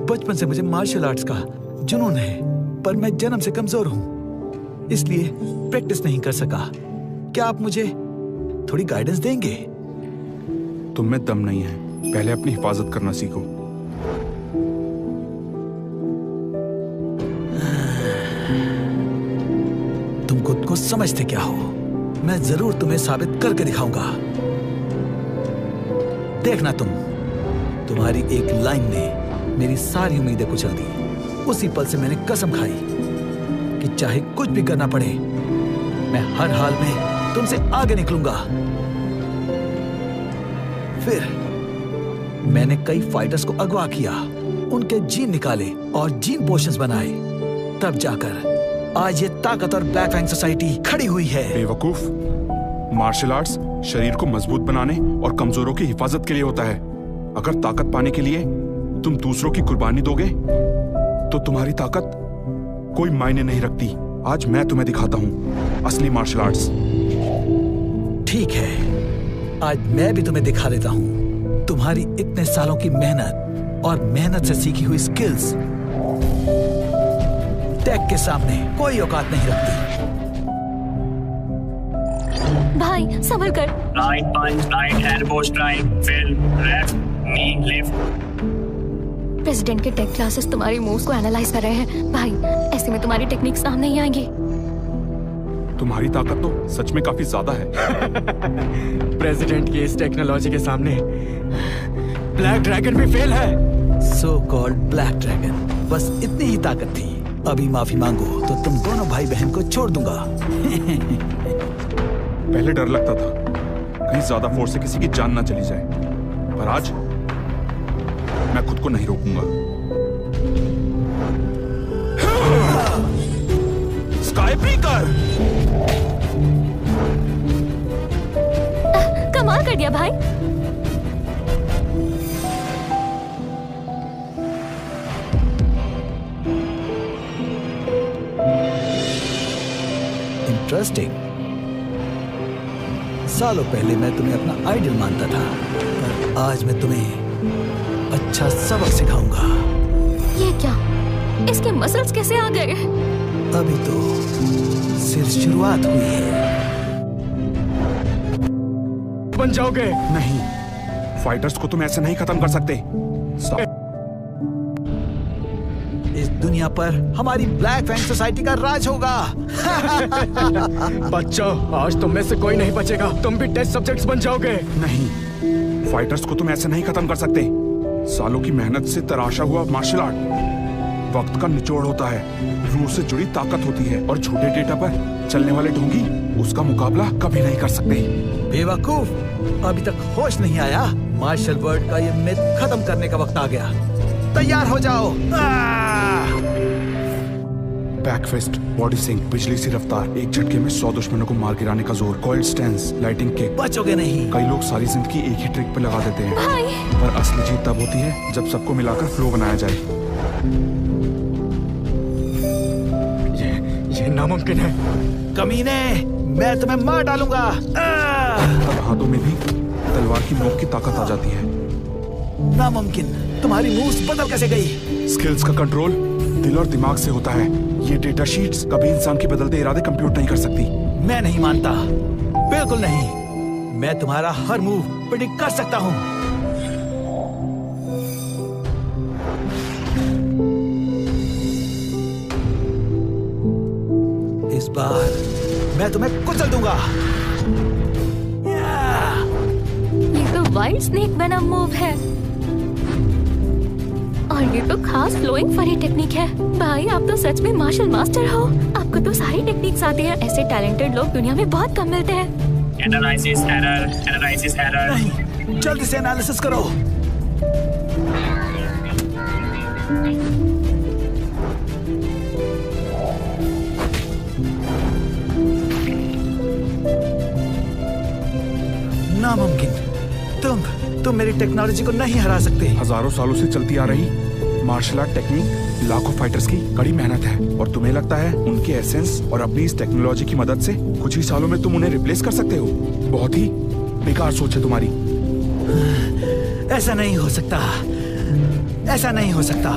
बचपन से मुझे मार्शल आर्ट्स का जुनून है, पर मैं जन्म से कमजोर हूं, इसलिए प्रैक्टिस नहीं कर सका। क्या आप मुझे थोड़ी गाइडेंस देंगे? तुम में दम नहीं है, पहले अपनी हिफाजत करना सीखो। तुम खुद को समझते क्या हो? मैं जरूर तुम्हें साबित करके दिखाऊंगा। देखना तुम्हारी एक लाइन ने मेरी सारी उम्मीदें कुचल दी। उसी पल से मैंने कसम खाई कि चाहे कुछ भी करना पड़े, मैं हर हाल में तुमसे आगे निकलूंगा। फिर मैंने कई फाइटर्स को अगवा किया, उनके जीन निकाले और जीन पोशंस बनाए, तब जाकर आज ये ताकतवर ब्लैक फैंग सोसाइटी खड़ी हुई है। बेवकूफ, मार्शल आर्ट्स शरीर को मजबूत बनाने और कमजोरों की हिफाजत के लिए होता है। अगर ताकत पाने के लिए तुम दूसरों की कुर्बानी दोगे तो तुम्हारी ताकत कोई मायने नहीं रखती। आज मैं तुम्हें दिखाता हूं असली मार्शल आर्ट्स। ठीक है, आज मैं भी तुम्हें दिखा देता हूं तुम्हारी इतने सालों की मेहनत और मेहनत से सीखी हुई स्किल्स टैग के सामने कोई औकात नहीं रखती। भाई संभल कर। राइट पंच, राइट एल्बो स्ट्राइक, फिर लेफ्ट नी लिफ्ट। प्रेसिडेंट के टेक क्लासेस तुम्हारी मूव्स को एनालाइज कर रहे हैं। भाई ऐसे में तुम्हारी टेक्निक सामने नहीं आएंगी। तुम्हारी ताकत तो सच में काफी ज्यादा है। प्रेसिडेंट की इस टेक्नोलॉजी के सामने ब्लैक ड्रैगन भी फेल है। सो कॉल्ड ब्लैक ड्रैगन, बस इतनी ही ताकत थी। अभी माफी मांगो तो तुम दोनों भाई बहन को छोड़ दूंगा। पहले डर लगता था कहीं ज्यादा फोर्स से किसी की जान ना चली जाए, पर आज मैं खुद को नहीं रोकूंगा। Sky breaker! कमाल कर दिया भाई। इंटरेस्टिंग। सालों पहले मैं तुम्हें अपना आइडल मानता था, पर आज मैं तुम्हें अच्छा सबक सिखाऊंगा। ये क्या? इसके मसल्स कैसे आ गए? अभी तो सिर्फ शुरुआत हुई है। बन जाओगे? नहीं, फाइटर्स को तुम ऐसे नहीं खत्म कर सकते। इस दुनिया पर हमारी ब्लैक फैंग सोसाइटी का राज होगा। बच्चों, आज तुम में से कोई नहीं बचेगा। तुम भी टेस्ट सब्जेक्ट्स बन जाओगे। नहीं, फाइटर्स को तुम ऐसे नहीं खत्म कर सकते। सालों की मेहनत से तराशा हुआ मार्शल आर्ट वक्त का निचोड़ होता है, रूह से जुड़ी ताकत होती है और झूठे डेटा पर चलने वाले ढोंगी उसका मुकाबला कभी नहीं कर सकते। बेवकूफ, अभी तक होश नहीं आया। मार्शल वर्ल्ड का ये मिथ खत्म करने का वक्त आ गया। तैयार हो जाओ। बैकफिस्ट, बॉडी सिंक, बिजली सी रफ्तार, एक झटके में 100 दुश्मनों को मार गिराने का जोर, कॉइल्ड स्टैंस, लाइटिंग किक। बचोगे नहीं। कई लोग सारी जिंदगी एक ही ट्रिक पे लगा देते हैं, भाई। पर असली जीत तब होती है जब सबको मिलाकर फ्लो बनाया जाए। ये नामुमकिन है। कमीने, मैं तुम्हें मार डालूंगा। तब हाथों में भी तलवार की नोक की ताकत आ जाती है। नामुमकिन, तुम्हारी मूव्स बदल कैसे गई? स्किल्स का कंट्रोल दिल और दिमाग से होता है। ये डेटा शीट्स कभी इंसान के बदलते इरादे कंप्यूट नहीं कर सकती। मैं नहीं मानता, बिल्कुल नहीं। मैं तुम्हारा हर मूव प्रेडिक्ट कर सकता हूँ। इस बार मैं तुम्हें कुचल दूंगा। ये तो वाइल्ड स्नेक वेनम मूव है और ये तो खास फ्लोइंग फरी टेक्निक है। भाई, आप तो सच में मार्शल मास्टर हो। आपको तो सारी टेक्निक्स आती है। ऐसे टैलेंटेड लोग दुनिया में बहुत कम मिलते हैं। Analysis error. नहीं, जल्दी से एनालिसिस करो। नामुमकिन, तुम मेरी टेक्नोलॉजी को नहीं हरा सकते। हजारों सालों से चलती आ रही मार्शल आर्ट टेक्निक लाखों फाइटर्स की कड़ी मेहनत है, और तुम्हें लगता है उनके एसेंस और अपनी इस टेक्नोलॉजी की मदद से कुछ ही सालों में तुम उन्हें रिप्लेस कर सकते हो? बहुत ही बेकार सोच है तुम्हारी। ऐसा नहीं हो सकता, ऐसा नहीं हो सकता।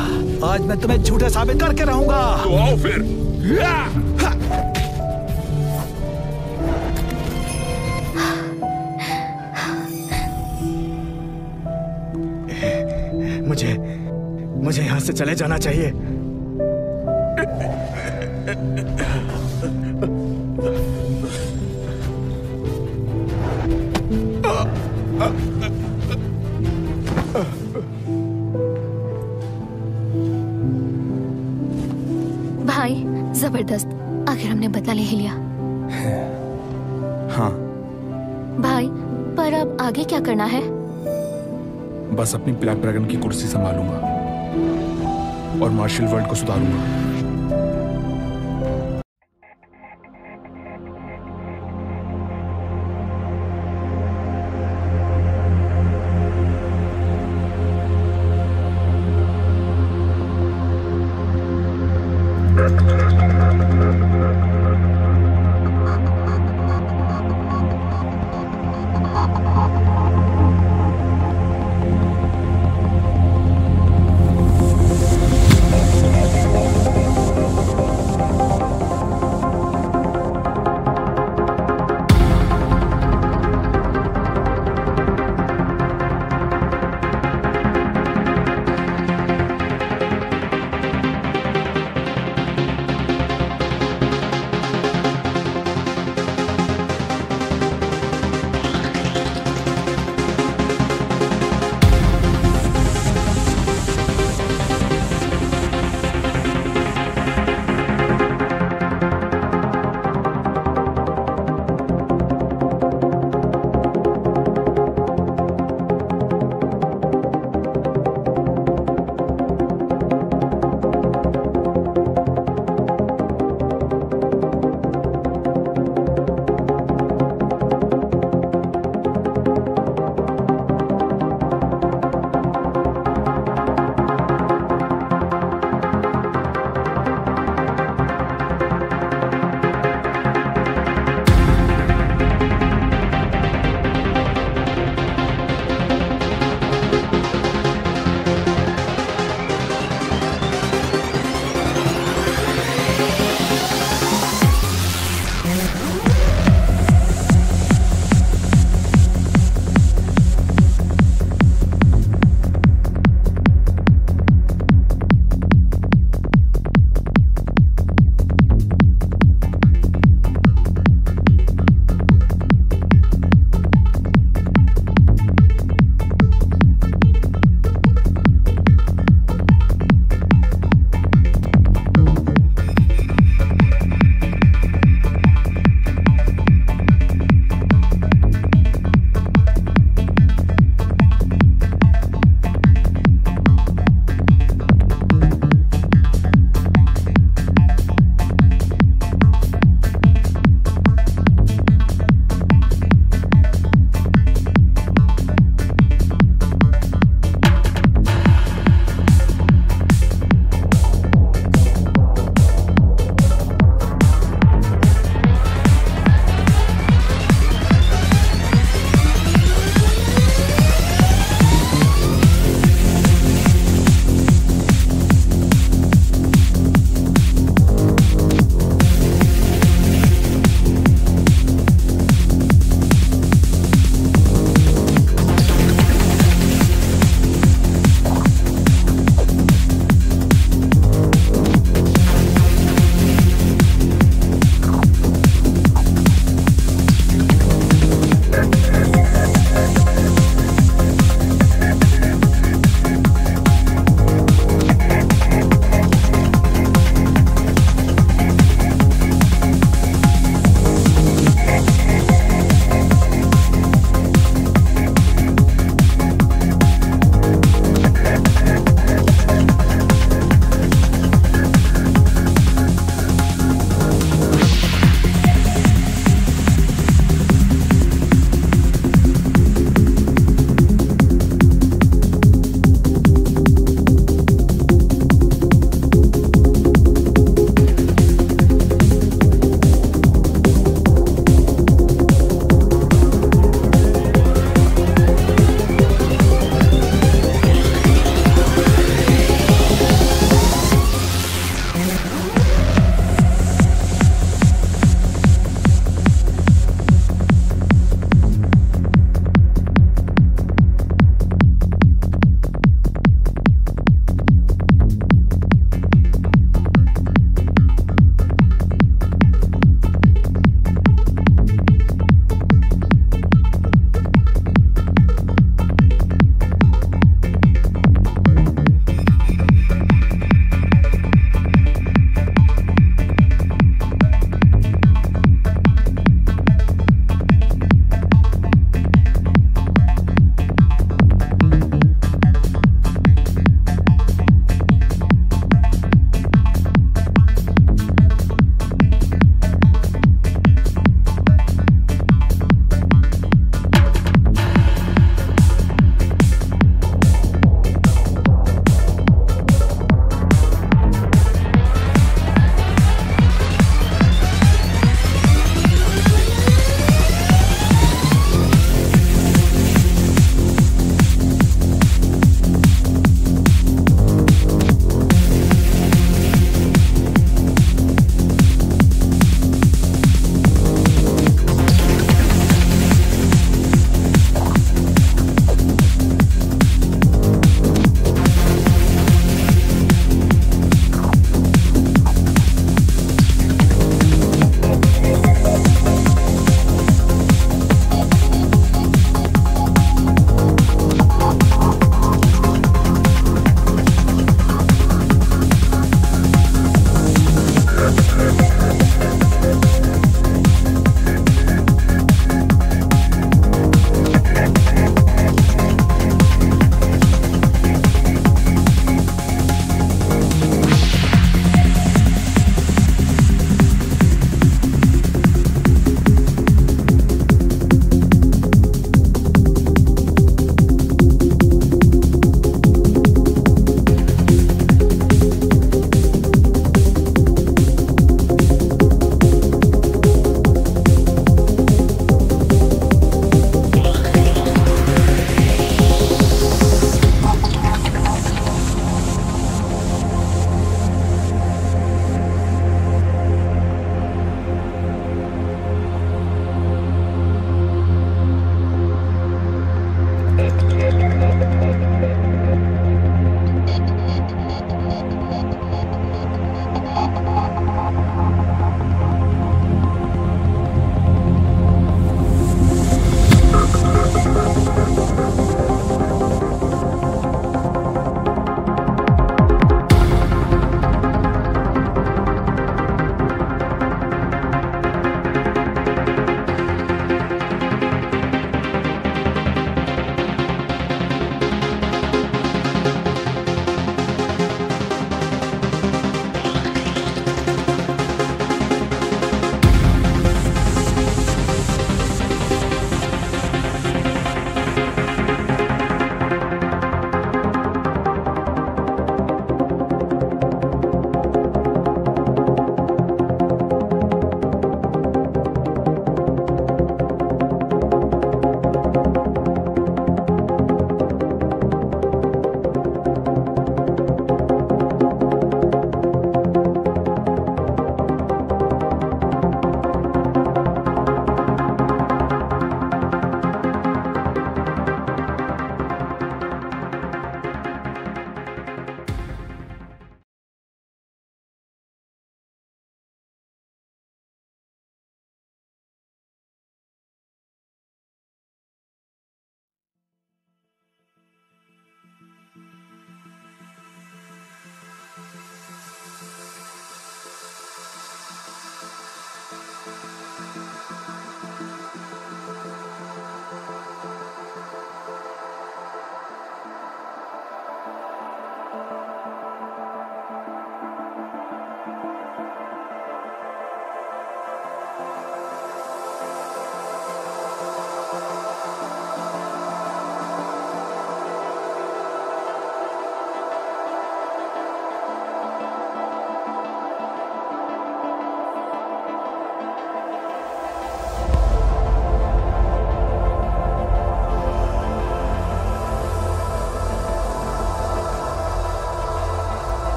आज मैं तुम्हें झूठा साबित करके रहूंगा। तो आओ फिर। मुझे यहाँ से चले जाना चाहिए। भाई, जबरदस्त। आखिर हमने बदला ले ही लिया। हाँ भाई, पर अब आगे क्या करना है? बस अपनी ब्लैक ड्रैगन की कुर्सी संभालूंगा और मार्शल वर्ल्ड को सुधारूंगा।